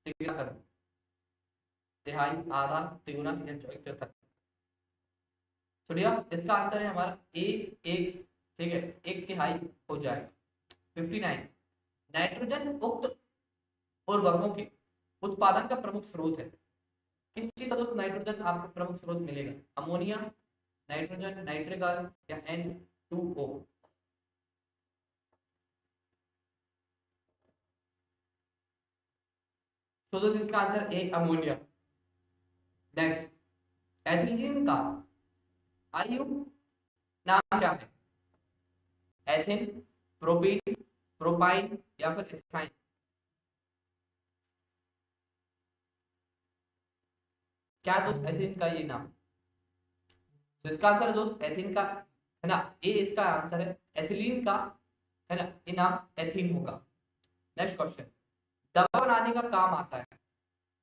तिगुना कर दें, तिहाई, आधा, तिगुना या चौथा? छोड़िए, इसका आंसर है हमारा ए, एक, ठीक है, 1/3 हो जाएगा। 59, नाइट्रोजन उक्त उर्वरकों के उत्पादन का प्रमुख स्रोत है, किस चीज का दोस्त नाइट्रोजन आपको प्रमुख स्रोत मिलेगा? अमोनिया, नाइट्रोजन, नाइट्रिक एसिड या N2O? तो दोस्त इसका answer A, ammonia. Next, ethylene का आयु नाम क्या है? एथिन, प्रोपीन, प्रोपाइन या फिर इथाइन? क्या दोस्त एथिन का ये नाम? तो इसका आंसर है दोस्त एथिन का, है ना, ए इसका आंसर है। एथिलीन का, है ना, ये नाम एथिन होगा। नेक्स्ट क्वेश्चन, दवा बनाने का काम आता है,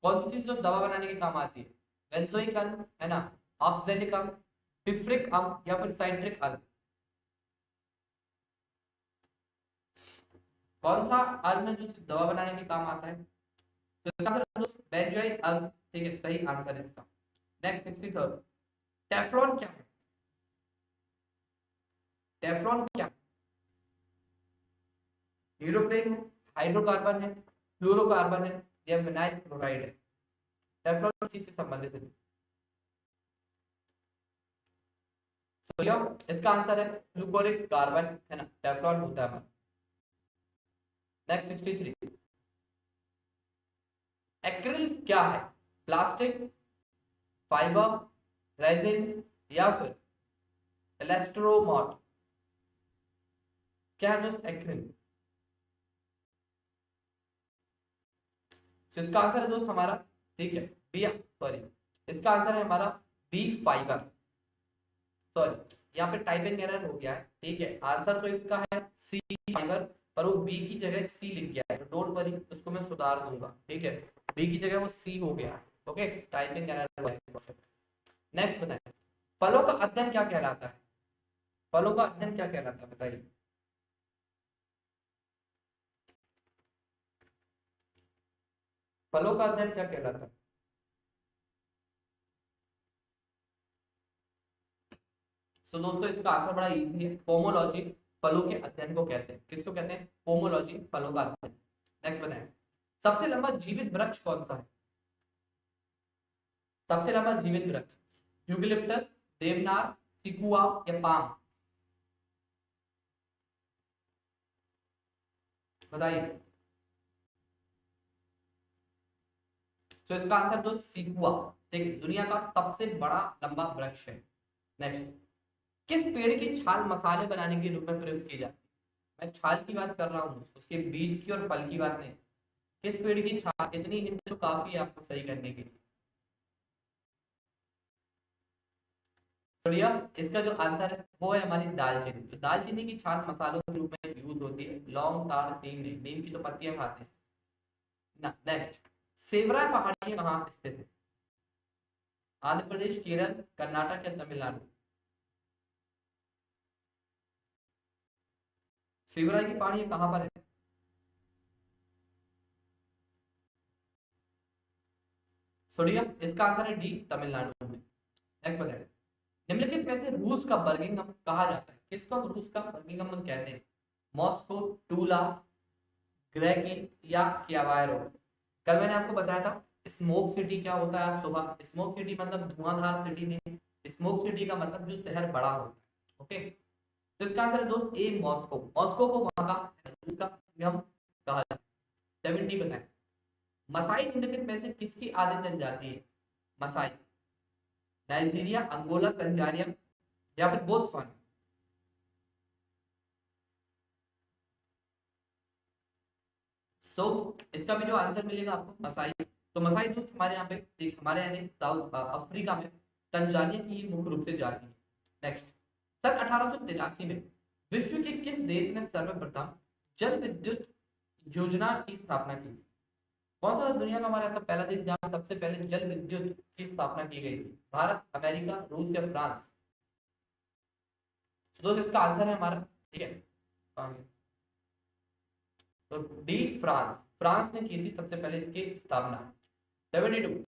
कौन सी चीज जो दवा बनाने के काम आती है? बेंजोइक अम्ल, है ना, ऑक्सैलिक अम्ल, पिपरिक अम्ल या फिर साइट्रिक अम्ल? कौन सा अल्म है जो दवा बनाने के काम आता है? तो इसका आंसर है दोस्त बेंजोइक अल्म। ठीक है, सही आंसर है इसका। नेक्स्ट 63rd, टेफ्लॉन क्या है? टेफ्लॉन क्या है? यूरोप्लेन है, हाइड्रोकार्बन है, फ्लोरोकार्बन है, या विनाइल क्लोराइड है? टेफ्लॉन किसी से संबंधित है? तो यो इसका आंसर है फ्लूकोरिक कार्बन, है ना, टेफ्लॉन होता है। नेक्स्ट 63, एक्रिल क्या है? प्लास्टिक, फाइबर, रेजिन, या फिर इलेस्ट्रोमॉट? क्या है दोस्त एक्रिल? तो इसका आंसर है दोस्त हमारा, ठीक है, बी, सॉरी, इसका आंसर है हमारा बी फाइबर। सॉरी, यहाँ पे टाइपिंग एरर हो गया है। ठीक है, आंसर तो इसका है सी फाइबर, पर वो बी की जगह सी लिख गया है, तो डोंट वरी, उसको मैं सुधार दूंगा। ठीक है, बी की जगह वो सी हो गया है। Okay, typing error. नेक्स्ट बताएं, फलों का अध्ययन क्या कहलाता है? फलों का अध्ययन क्या कहलाता है, बताइए। फलों का अध्ययन क्या कहलाता है? तो दोस्तों इसका आंसर बड़ा इजी है, पोमोलॉजी फलों के अध्ययन को कहते हैं। किसको कहते हैं? पोमोलॉजी, फलों का अध्ययन। नेक्स्ट बताएं, सबसे लंबा जीवित वृक्ष कौन सा है? सबसे लंबा जीवित वृक्ष, यूकेलिप्टस, देवनार, सिकुआ, या पाम? बताइए। तो इसका आंसर तो सिकुआ, देखिए, दुनिया का सबसे बड़ा लंबा वृक्ष है। नेक्स्ट, किस पेड़ की छाल मसाले बनाने के रूप में प्रयोग की जाती है? मैं छाल की बात कर रहा हूँ, उसके बीज की और फल की बात नहीं। किस पेड़ की छाल? इतनी हिंट तो काफी है आपको सही करने के लिए। बढ़िया, इसका जो आंसर है वो है हमारी दालचीनी। तो दालचीनी की छाल मसालों के रूप में यूज होती है, लौंग, ताड़, नीम नहीं, नीम की तो पत्तियां खाते हैं ना। नेक्स्ट, सेवरा पहाड़ियां कहाँ स्थित है? आंध्र प्रदेश, केरल, कर्नाटक, या तमिलनाडु? सेवरा की पहाड़ियां कहाँ पर है? सोडिया, इसका आंसर है डी, तमिलनाडु में। नेक्स्ट बताइए, निम्नलिखित में से रूस का बर्मिंघम कहा जाता है? किसको रूस का बर्मिंघम कहते हैं? मॉस्को, टूला, ग्रेकिन, या क्यावायरो? कल मैंने आपको बताया था स्मोक सिटी क्या होता है आज सुबह। स्मोक सिटी मतलब धुआंधार सिटी नहीं, स्मोक सिटी का मतलब जो शहर बड़ा होता है। ओके, तो इसका आंसर है दोस्त ए, मॉस्को। मॉस्को को वहां का रूस का बर्मिंघम कहा जाता है। 70 बताएं, मसाई निम्नलिखित में से किसकी आदिम जनजाति है? मसाई, नाइजीरिया, अंगोला, तंजानिया, या फिर बोत्सवाना? सो इसका भी जो आंसर मिलेगा आपको मसाई। तो मसाई दोस्त हमारे यहाँ पे हमारे यानी साउथ अफ्रीका में तंजानिया की मुख्य रूप से जाती है। नेक्स्ट, सन 1883 में विश्व के किस देश ने सर्वप्रथम जल विद्युत योजना की स्थापना की? कौन सा दुनिया का हमारा ऐसा पहला देश जहाँ सबसे पहले जल विद्युत की स्थापना की गई थी? भारत, अमेरिका, रूस, या फ्रांस? तो दोस्त इसका आंसर है हमारा, ठीक है, आगे। तो डी, फ्रांस। फ्रांस ने की थी सबसे पहले इसकी स्थापना। 72,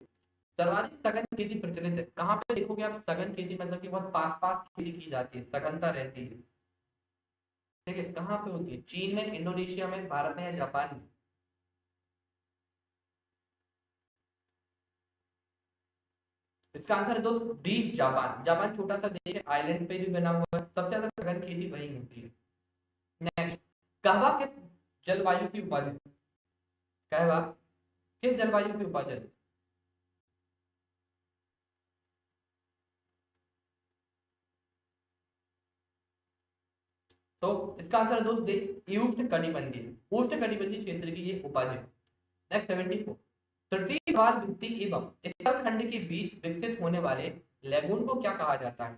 सर्वाधिक सघन खेती प्रचलित है कहाँ पे? देखोगे आप सघन खेती मतलब कि बहुत पास पास खेती की जाती है, सघनता रहती है। ठीक है, कहाँ पे होती है? चीन में, इंडोनेशिया में, भारत में, या जापान में? इसका आंसर है दोस्त डी, जापान। जापान छोटा सा देश है, आइलैंड पे भी बना हुआ है, सबसे ज्यादा सघन खेती वही होती है। नेक्स्ट, कहवा किस जलवायु की उपज है? कहवा किस जलवायु की उपज है? तो इसका आंसर है दोस्त दे, उष्ण कटिबंधीय, उष्ण कटिबंधीय क्षेत्र की ये उपज है। नेक्स्ट 74, तटीय प्रवाल भित्ति एवं स्तरखंड के बीच विकसित होने वाले लैगून को क्या कहा जाता है?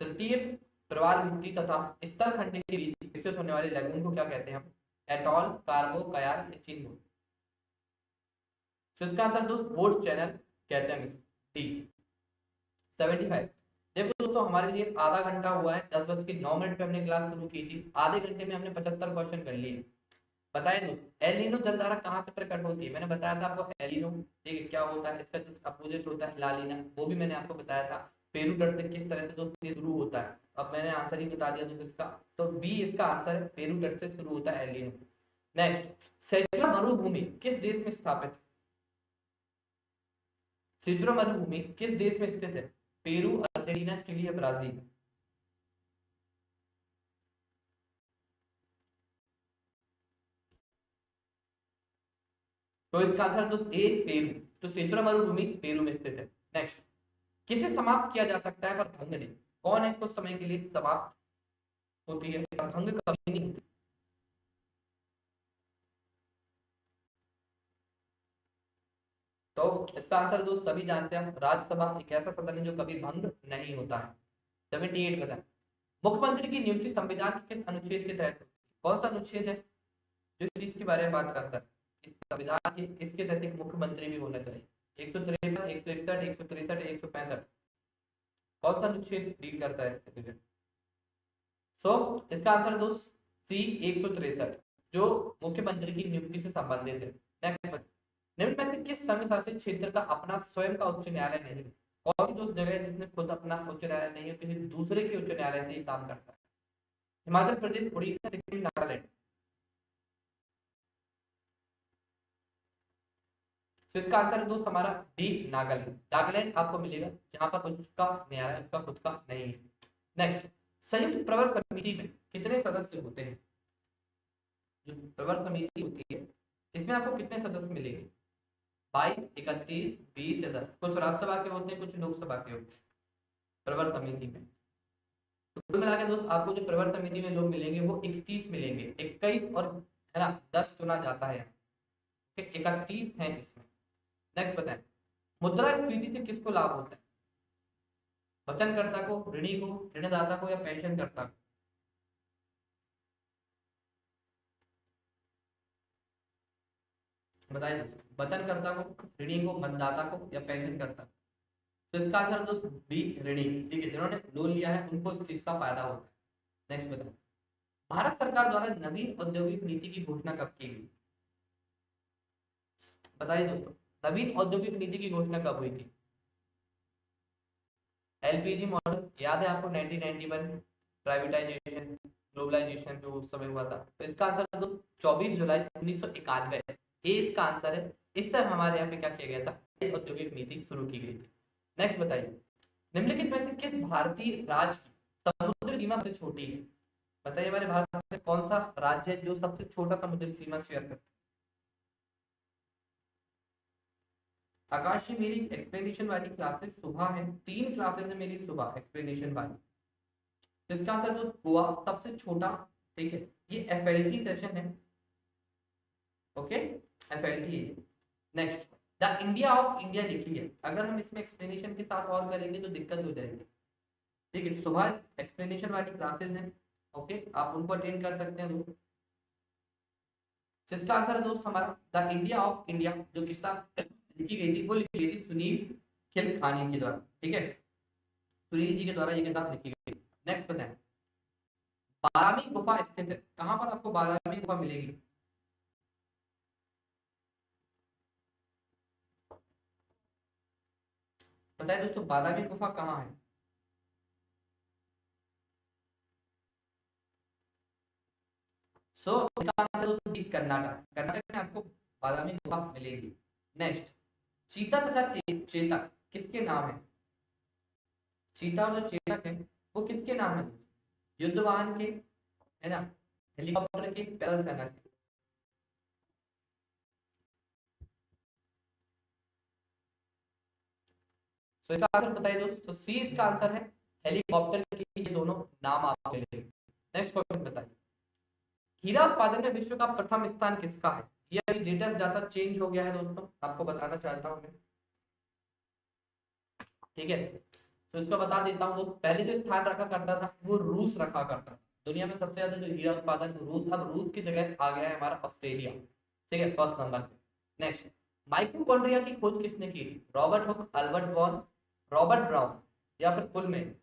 तटीय प्रवाल भित्ति तथा स्तरखंड के बीच विकसित होने वाले लैगून को क्या कहते हैं हम? एटॉल, कार्बो, कयाल, या चिन्ह? तो इसका आंसर दोस्त बोट चैनल कहते हैं हम इसको, टी। 75, देखो दोस्तों, हमारे लिए आधा घंटा हुआ है, 10:09 पे हमने क्लास शुरू की थी, आधे घंटे में हमने 75 क्वेश्चन कर लिए। बताइए दोस्त, एल नीनो जलधारा कहाँ से प्रकट होती है? मैंने बताया था आपको एल नीनो, ठीक है, क्या होता है, इसका जस्ट अपोजिट होता है ला नीना, वो भी मैंने आपको बताया था। पेरू तट से किस तरह से दोस्त ये शुरू होता है, अब मैंने आंसर ही बता दिया दोस्त इसका, तो बी इसका आंसर है, पेरू तट से शुरू होता है एल नीनो। नेक्स्ट, सेचुरा मरुभूमि किस देश में स्थापित है? सेचुरा मरुभूमि किस देश में स्थित है? पेरू, अर्जेंटीना, चिली या ब्राजील? तो इसका आंसर दोस्त ए, पेरू। तो सेचुरा मरुभूमि पेरू में स्थित है। नेक्स्ट, किसे समाप्त किया जा सकता है पर भंग नहीं? कौन है कुछ समय के लिए समाप्त होती है पर भंग कभी नहीं होती? तो इसका आंसर दोस्त सभी जानते हैं, राज्यसभा एक ऐसा सदन है जो कभी भंग नहीं होता है। 78 बताएं, मुख्यमंत्री की नियुक्ति संविधान के किस अनुच्छेद के तहत होती है? कौन सा अनुच्छेद है जो इस चीज के बारे में बात करता है? इस संविधान के इसके तहत एक मुख्यमंत्री भी होना चाहिए। 153, 161, 163, 165, कौन सा अनुच्छेद डील करता है इससे? सो इसका आंसर दोस्त सी, 163, जो मुख्यमंत्री की नियुक्ति से संबंधित है। नेक्स्ट, निम्न में से किस संघ शासित क्षेत्र का अपना स्वयं का उच्च न्यायालय नहीं है? कौन सी दोस्त जगह है जिसमें खुद अपना उच्च न्यायालय नहीं है, किसी दूसरे के उच्च न्यायालय से ही काम करता है? हिमाचल प्रदेश, उड़ीसा, सिक्किम, नागालैंड? तो इसका आंसर है दोस्त हमारा डी, नागालैंड। नागालैंड आपको मिलेगा जहां पर उसका न्यायालय उसका खुद का नहीं है। नेक्स्ट, संयुक्त प्रवर समिति में कितने सदस्य होते हैं? जो प्रवर समिति होती है इसमें आपको कितने सदस्य मिलेंगे? 22, 31, 20 या 10? कुछ राज्यसभा के होते हैं, कुछ लोकसभा के होते हैं प्रवर समिति में। तो कुल मिला के दोस्त आपको जो प्रवर समिति में लोग मिलेंगे वो 31 मिलेंगे, 21 और है ना 10 चुना जाता है, 31 है इसमें। नेक्स्ट बताएं, मुद्रास्फीति से किसको लाभ होता है? वचनकर्ता को, ऋणी को, ऋणदाता को या पेंशनकर्ता को? बताइए दोस्तों, वचनकर्ता को, ऋणी को, मतदाता को या पेंशनकर्ता को? तो इसका आंसर दोस्त बी, ऋणी। ठीक है, जिन्होंने लोन लिया है उनको इस चीज का फायदा होता है। नेक्स्ट बताओ, भारत सरकार द्वारा नवीन औद्योगिक नीति की घोषणा कब की गई? बताइए दोस्तों, नवीन औद्योगिक नीति की घोषणा कब हुई थी? एलपीजी मॉडल याद है आपको, 1991 प्राइवेटाइजेशन, ग्लोबलाइजेशन जो उस समय हुआ था। तो इसका आंसर दोस्त 24 जुलाई 1991, ये इसका आंसर है। इस समय हमारे यहाँ पे क्या किया गया था, औद्योगिक नीति शुरू की गई थी। नेक्स्ट बताइए, निम्नलिखित में से किस भारतीय राज्य की समुद्री सीमा सबसे छोटी है? बताइए, हमारे भारत में कौन सा राज्य है जो सबसे छोटा समुद्री सीमा शेयर करता है? आकाश जी, मेरी एक्सप्लेनेशन वाली क्लासेस सुबह है, 3 क्लासेस है मेरी सुबह एक्सप्लेनेशन वाली। तो इसका आंसर तो गोवा सबसे छोटा। ठीक है, ये एफएलटी सेशन है। ओके, एफएलटी है। Next, the India of India लिखी है, अगर हम इसमें एक्सप्लेनेशन के साथ और करेंगे तो दिक्कत हो जाएगी। ठीक है, सुबह एक्सप्लेनेशन वाली क्लासेस हैं, ओके, आप उनको अटेंड कर सकते हैं दोस्त। इसका आंसर है दोस्त हमारा द इंडिया ऑफ इंडिया, जो किताब लिखी गई थी वो लिखी गई थी सुनील खिलखानी के द्वारा। ठीक है, सुनील जी के द्वारा ये किताब लिखी गई। नेक्स्ट बताएं, बादामी गुफा स्थित है कहाँ पर? आपको बादामी गुफा मिलेगी। बताइए दोस्तों, बादामी गुफा कहाँ है? सो इसका आंसर दोस्तों बी, कर्नाटक। कर्नाटक में आपको बादामी गुफा मिलेगी। नेक्स्ट, चीता तथा चेतक किसके नाम है? चीता और जो चेतक है वो किसके नाम है? युद्ध वाहन के, है ना, हेलीकॉप्टर के, पैदल सेना के? तो इसका आंसर बताइए दोस्तों, तो सी इसका आंसर है, हेलीकॉप्टर के ये दोनों नाम आपको मिलेंगे। नेक्स्ट क्वेश्चन बताइए, हीरा उत्पादन में विश्व का प्रथम स्थान किसका है? ये अभी लेटेस्ट डाटा चेंज हो गया है दोस्तों, आपको बताना चाहता हूँ मैं। ठीक है, तो इसको बता देता हूँ दोस्त, पहले जो स्थान रखा करता था वो रूस रखा करता था, दुनिया में सबसे ज्यादा जो हीरा उत्पादन रूस, अब रूस की जगह आ गया है हमारा ऑस्ट्रेलिया। ठीक है, फर्स्ट नंबर पे। नेक्स्ट, माइटोकॉन्ड्रिया की खोज किसने की थी? Robert Hooke, Albert born, Robert brown या फिर पुलमैन?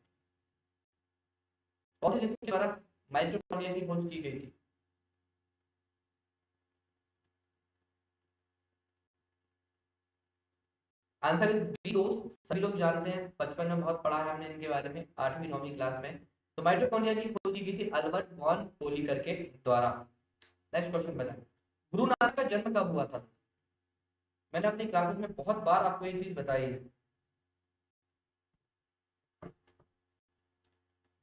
कौन से जिसके द्वारा माइटोकॉन्ड्रिया की खोज की गई थी? आंसर इज बी दोस्त, सभी लोग जानते हैं, बचपन में बहुत पढ़ा है हमने इनके बारे में 8वीं 9वीं क्लास में। तो माइटोकॉन्ड्रिया की खोज की गई थी अल्बर्ट वॉन पोली करके द्वारा। नेक्स्ट क्वेश्चन बताएं, गुरु नानक का जन्म कब हुआ था? मैंने अपनी क्लासेस में बहुत बार आपको ये चीज बताई है।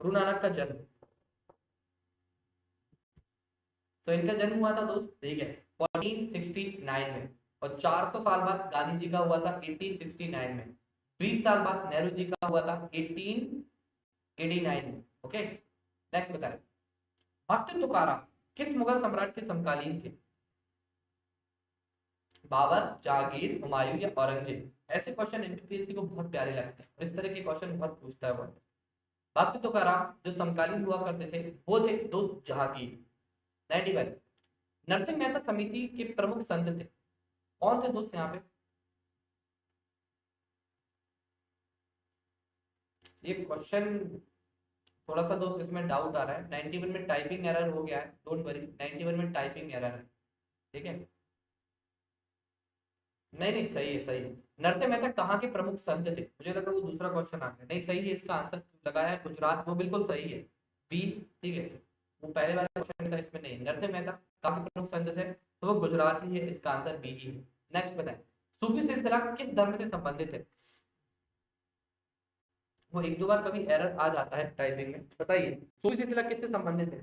गुरु नानक का जन्म, तो इनका जन्म हुआ था दोस्त, ठीक है, 1469 में। और 400 साल बाद गांधी जी का हुआ था 1869 में। 20 साल बाद नेहरू जी का हुआ था 1889 में। ओके, नेक्स्ट बताएं, भक्त तुकाराम किस मुगल सम्राट के समकालीन थे? बाबर, जहांगीर, हुमायूं या औरंगजेब? ऐसे क्वेश्चन एमपीएससी को बहुत प्यारे लगते हैं और इस तरह के क्वेश्चन बहुत पूछता है वो। भक्त तुकाराम जो समकालीन हुआ करते थे वो थे दोस्त जहांगीर। 91, नरसिंह मेहता समिति के प्रमुख संत थे, कौन थे दोस्त यहाँ पे? ये क्वेश्चन थोड़ा सा दोस्त इसमें डाउट आ रहा है। 91 में टाइपिंग एरर हो गया है, डोंट वरी, 91 में टाइपिंग एरर है, ठीक है। नहीं नहीं, सही है सही है। नरसिंह मेहता कहाँ के प्रमुख संत थे? मुझे लगा वो दूसरा क्वेश्चन आ गया। नहीं, सही है, इसका आंसर लगाया है गुजरात, वो बिल्कुल सही है, बी, ठीक है। वो पहले वाले क्वेश्चन का इसमें नहीं, नरसिंह मेहता कहाँ के प्रमुख संत थे, तो वो गुजरात ही है, इसका आंसर बी ही है। नेक्स्ट बताएं, सूफी सिलसिला किस धर्म से संबंधित है? वो एक दो बार कभी एरर आ जाता है टाइपिंग में, बताइए सूफी सिलसिला किससे संबंधित है?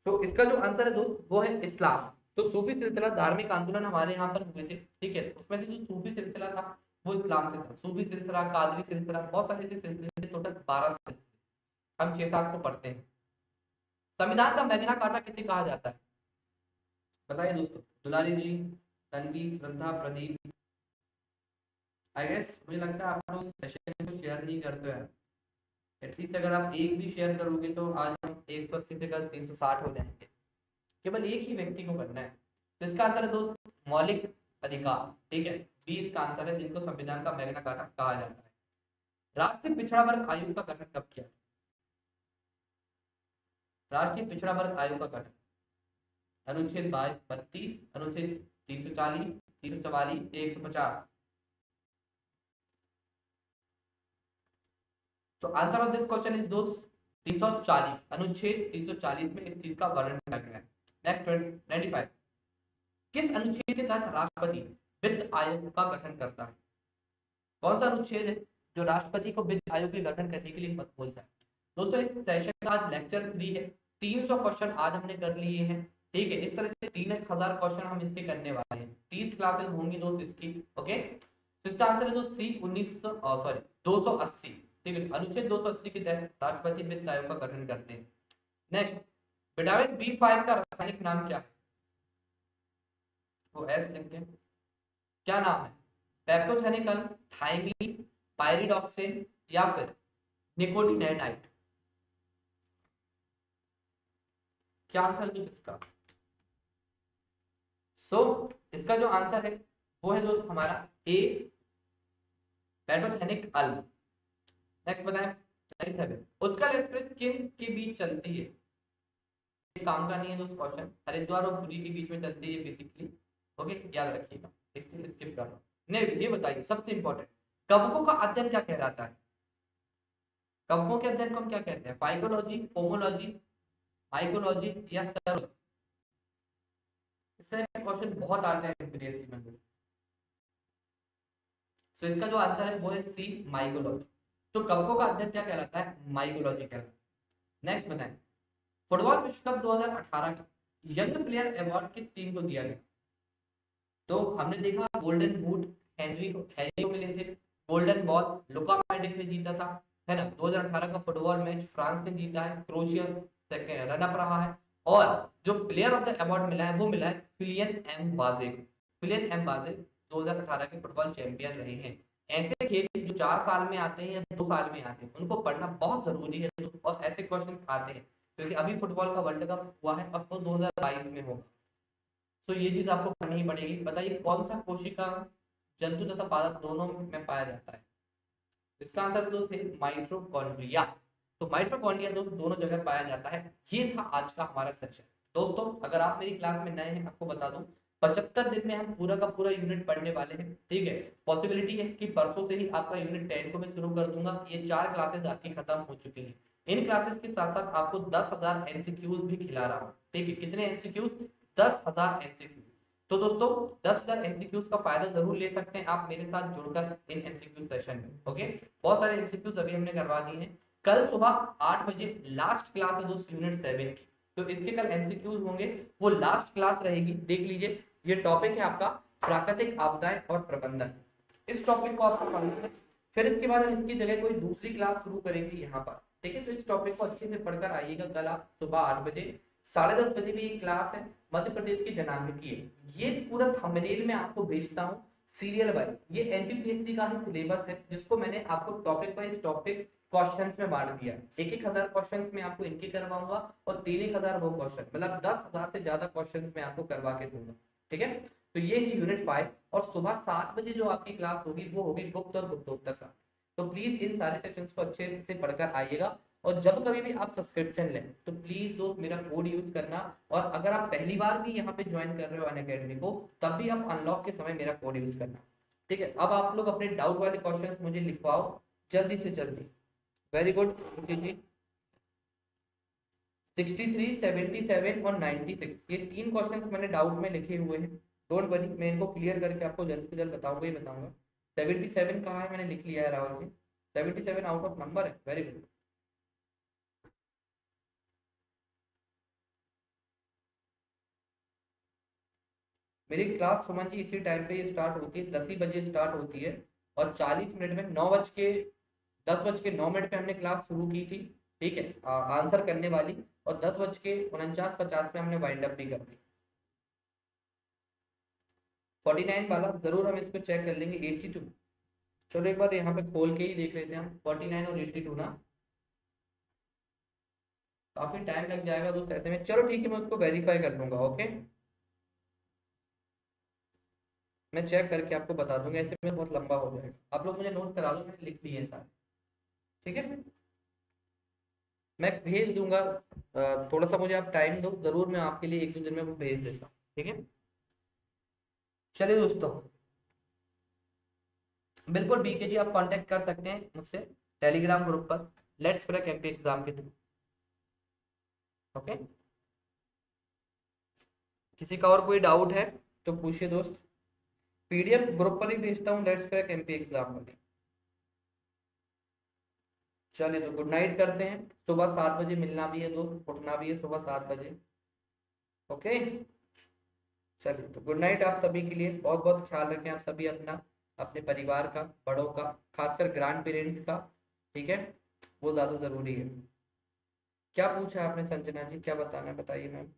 तो इसका जो आंसर है दोस्त वो है इस्लाम। तो सूफी सिलसिला धार्मिक आंदोलन हमारे यहाँ पर हुए थे, ठीक है, उसमें से जो सूफी सिलसिला था वो इस्लाम से था। सूफी सिलसिला, कादरी सिलसिला, बहुत सारे ऐसे सिलसिले थे, टोटल 12 सिलसिले, हम 6-7 को पढ़ते हैं। संविधान का मैग्ना कार्टा किसे कहा जाता है? बताइए दोस्तों, दुलारी जी, तन्वी, श्रद्धा, प्रदीप। आई गेस मुझे लगता है आप लोग सेशन को शेयर नहीं करते हैं। एटलीस्ट अगर आप एक भी शेयर करोगे तो आज हम 180 से कल 360 हो जाएंगे। केवल एक ही व्यक्ति को करना है। तो इसका आंसर है दोस्त मौलिक अधिकार, ठीक है, बी इसका आंसर है, जिनको संविधान का मैग्ना कार्टा कहा जाता है। राष्ट्रीय पिछड़ा वर्ग आयोग का गठन कब किया? राष्ट्रीय पिछड़ा वर्ग आयोग का गठन अनुच्छेद 32, अनुच्छेद 340, 344, 150? तो answer of this question is दोस्त 340, अनुच्छेद 340 में इस चीज का वर्णन किया गया है। नेक्स्ट 95, किस अनुच्छेद के तहत राष्ट्रपति वित्त आयोग का गठन करता है? कौन सा अनुच्छेद है जो राष्ट्रपति को वित्त आयोग के गठन करने के लिए मत बोलता है? दोस्तों इस सेशन का आज लेक्चर 3 है, 300 क्वेश्चन आज हमने कर लिए हैं, ठीक है। इस तरह से 3000 क्वेश्चन हम इसके करने वाले हैं, 30 क्लासेस होंगी दोस्त इसकी, ओके। तो इसका आंसर है दोस्त सी 280, ठीक है, अनुच्छेद 280 के तहत राष्ट्रपति वित्त आयोग का गठन करते हैं। नेक्स्ट, विटामिन बी5 का रासायनिक नाम क्या है? वो एस लिखते हैं, क्या नाम है? पेप्टोथेनिकल, थायमीन, पायरिडॉक्सिन या फिर निकोटिनेनाइट? क्या आंसर है इसका? इसका जो आंसर है वो है दोस्त हमारा ए, पेप्टोथेनिक अल। नेक्स्ट बताएं, 97, उत्कल एक्सप्रेस किन के बीच चलती है? ये काम का नहीं है दोस्त क्वेश्चन, हरिद्वार और पुरी के बीच में चलती है बेसिकली, ओके, याद रखिएगा, स्किप कर रहा हूँ। नहीं, ये बताइए सबसे इंपॉर्टेंट, कवकों का अध्ययन क्या कहलाता है? कवकों के अध्ययन को हम क्या कहते हैं? फाइकोलॉजी, पोमोलॉजी, माइकोलॉजी या सर्व? इससे क्वेश्चन बहुत आते हैं एमपीएससी में। तो इसका जो आंसर है वो है सी, माइकोलॉजी। तो कवकों का अध्ययन क्या कहलाता है? माइकोलॉजी कहलाता है। नेक्स्ट बताएं, फुटबॉल विश्व कप 2018 का यंग प्लेयर अवार्ड किस टीम को दिया गया? तो हमने देखा गोल्डन बूट हैरी को मिले थे, गोल्डन बॉल लुका मॉड्रिक ने जीता था, है ना। 2018 का फुटबॉल मैच फ्रांस ने जीता है, क्रोएशिया सेकंड रन अप रहा है। और जो प्लेयर ऑफ द अवार्ड मिला है वो मिला है फिलियन एम्बाजे को। फिलियन एम्बाजे 2018 के फुटबॉल चैंपियन रहे हैं। ऐसे खेल जो 4 साल में आते हैं या 2 साल में आते हैं उनको पढ़ना बहुत जरूरी है, और ऐसे क्वेश्चन आते हैं क्योंकि अभी फुटबॉल का वर्ल्ड कप हुआ है, अब तो 2022 में होगा। तो ये चीज आपको करनी ही पड़ेगी। बताइए कौन सा कोशिका जंतु तथा पादप दोनों में पाया जाता है। इसका आंसर दोस्त है माइटोकॉन्ड्रिया। तो माइटोकॉन्ड्रिया दोस्त दोनों जगह पाया जाता है। ये था आज का हमारा सेशन। दोस्तों अगर आप मेरी क्लास में नए हैं, आपको बता दूं 75 दिन में हम पूरा का पूरा यूनिट पढ़ने वाले हैं। ठीक है, पॉसिबिलिटी है कि परसों से ही आपका यूनिट 10 को मैं शुरू कर दूंगा। ये 4 क्लासेस आपकी खत्म हो चुकी हैं। इन क्लासेस के साथ साथ आपको 10,000 एमसीक्यूज भी खिला रहा हूँ। ठीक है, कितने एमसीक्यूज? 10,000 एमसीक्यूज। तो दोस्तों 10,000 एमसीक्यूज का फायदा जरूर ले सकते हैं आप मेरे साथ जुड़कर इन एमसीक्यू सेशन में। ओके, बहुत सारे एमसीक्यूज अभी हमने करवा दिए हैं। कल सुबह 8 बजे लास्ट क्लास है दोस्त यूनिट 7 की, तो इसके कल एमसीक्यूज होंगे, वो लास्ट क्लास रहेगी। देख लीजिए, ये टॉपिक है आपका प्राकृतिक आपदाएं और प्रबंधन। इस टॉपिक को आपको पढ़ना है। फिर इसके बाद हम इसकी जगह कोई दूसरी क्लास शुरू करेंगे यहाँ पर। ठीक है, तो इस टॉपिक को अच्छे से पढ़कर आइएगा। कल आप सुबह 8 बजे, 10:30 बजे भी एक क्लास है मध्य प्रदेश की जनांगिकी है। ये पूरा थंबनेल में आपको भेजता हूँ सीरियल वाइज। ये एनटीपीएससी का ही सिलेबस है, जिसको मैंने आपको टॉपिक वाइज टॉपिक क्वेश्चंस में बांट दिया। 1,000 क्वेश्चंस में आपको इनके करवाऊंगा और 3,000 वो क्वेश्चन, मतलब 10,000 से ज्यादा क्वेश्चंस में आपको करवा के दूंगा। ठीक है, तो ये है यूनिट 5 और सुबह 7 बजे जो आपकी क्लास होगी वो होगी गुप्त और गुप्तोत्तर का। तो प्लीज इन सारे सेक्शंस को अच्छे से पढ़कर आइएगा। और जब कभी भी आप सब्सक्रिप्शन लें तो प्लीज दोस्त मेरा कोड यूज करना। और अगर आप पहली बार भी यहाँ पे ज्वाइन कर रहे हो अनअकैडमी को, तब भी आप अनलॉक के समय मेरा कोड यूज करना। ठीक है, अब आप लोग अपने डाउट वाले क्वेश्चंस मुझे लिखवाओ जल्दी से जल्दी। वेरी गुड जी। 63, 77 और 96 ये 3 क्वेश्चंस मैंने डाउट में लिखे हुए हैं। डोंट वरी, मैं इनको क्लियर करके आपको जल्द से जल्द बताऊंगा ही बताऊंगा। 77 कहाँ है? मैंने लिख लिया है Rahul ji. 77 out of number है। Very good. मेरी क्लास सुमन जी इसी टाइम पे ये स्टार्ट होती है, 10 ही बजे स्टार्ट होती है। और 40 मिनट में 10 बज के 9 मिनट पे हमने क्लास शुरू की थी। ठीक है, आंसर करने वाली। और 10 बज के 49, 50 पे हमने वाइंड अप भी कर दी। 49 वाला जरूर हम इसको चेक कर लेंगे। 82, चलो एक बार यहाँ पे खोल के ही देख लेते हैं हम। 49 और 82 ना, काफी टाइम लग जाएगा दोस्त ऐसे में। चलो ठीक है, मैं उसको वेरीफाई कर लूंगा। ओके, मैं चेक करके आपको बता दूंगा। ऐसे में बहुत लंबा हो जाएगा। आप लोग मुझे नोट करा दो, मैंने लिख लिए हैं सारे। ठीक है, मैं भेज दूंगा। थोड़ा सा मुझे आप टाइम दो, जरूर मैं आपके लिए 1-2 दिन में वो भेज देता हूँ। ठीक है, चलिए दोस्तों, बिल्कुल बीके जी आप कांटेक्ट कर सकते हैं मुझसे टेलीग्राम ग्रुप पर, लेट्स क्रैक एमपी एग्जाम के थ्रू। ओके, किसी का और कोई डाउट है तो पूछिए दोस्त। पीडीएफ ग्रुप पर ही भेजता हूँ, लेट्स क्रैक एमपी एग्जाम वाली। चलिए तो गुड नाइट करते हैं। सुबह 7 बजे मिलना भी है दोस्त, उठना भी है सुबह 7 बजे। ओके, चलिए तो गुड नाइट आप सभी के लिए। बहुत बहुत ख्याल रखें आप सभी अपना, अपने परिवार का, बड़ों का, खासकर ग्रैंड पेरेंट्स का। ठीक है, वो ज्यादा जरूरी है। क्या पूछा आपने संजना जी, क्या बताना है बताइए मैम।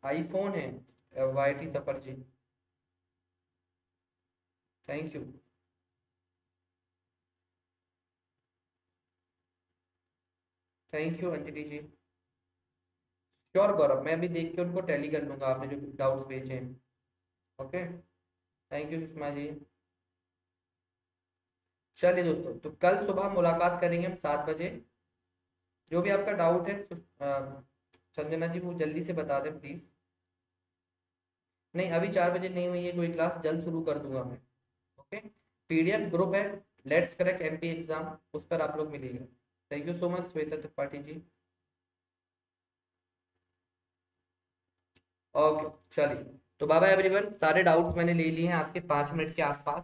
आईफोन है वाई टी सफर जी, thank you. Thank you Anjali ji. Sure Gaurav, मैं भी देख के उनको टैली कर लूंगा आपने जो डाउट्स भेजे हैं। Okay, thank you Sushma ji. चलिए दोस्तों, तो कल सुबह मुलाकात करेंगे हम 7 बजे। जो भी आपका डाउट है संजना जी वो जल्दी से बता दें प्लीज। नहीं, अभी 4 बजे नहीं हुई है कोई क्लास, जल्द शुरू कर दूंगा मैं। ओके, पीडीएफ ग्रुप है लेट्स क्रैक एमपी एग्जाम, उस पर आप लोग मिलेंगे। Thank you so much Shweta Tripathi ji. Okay, चलिए तो बाय बाय एवरीवन। सारे डाउट्स मैंने ले लिए हैं आपके 5 मिनट के आसपास।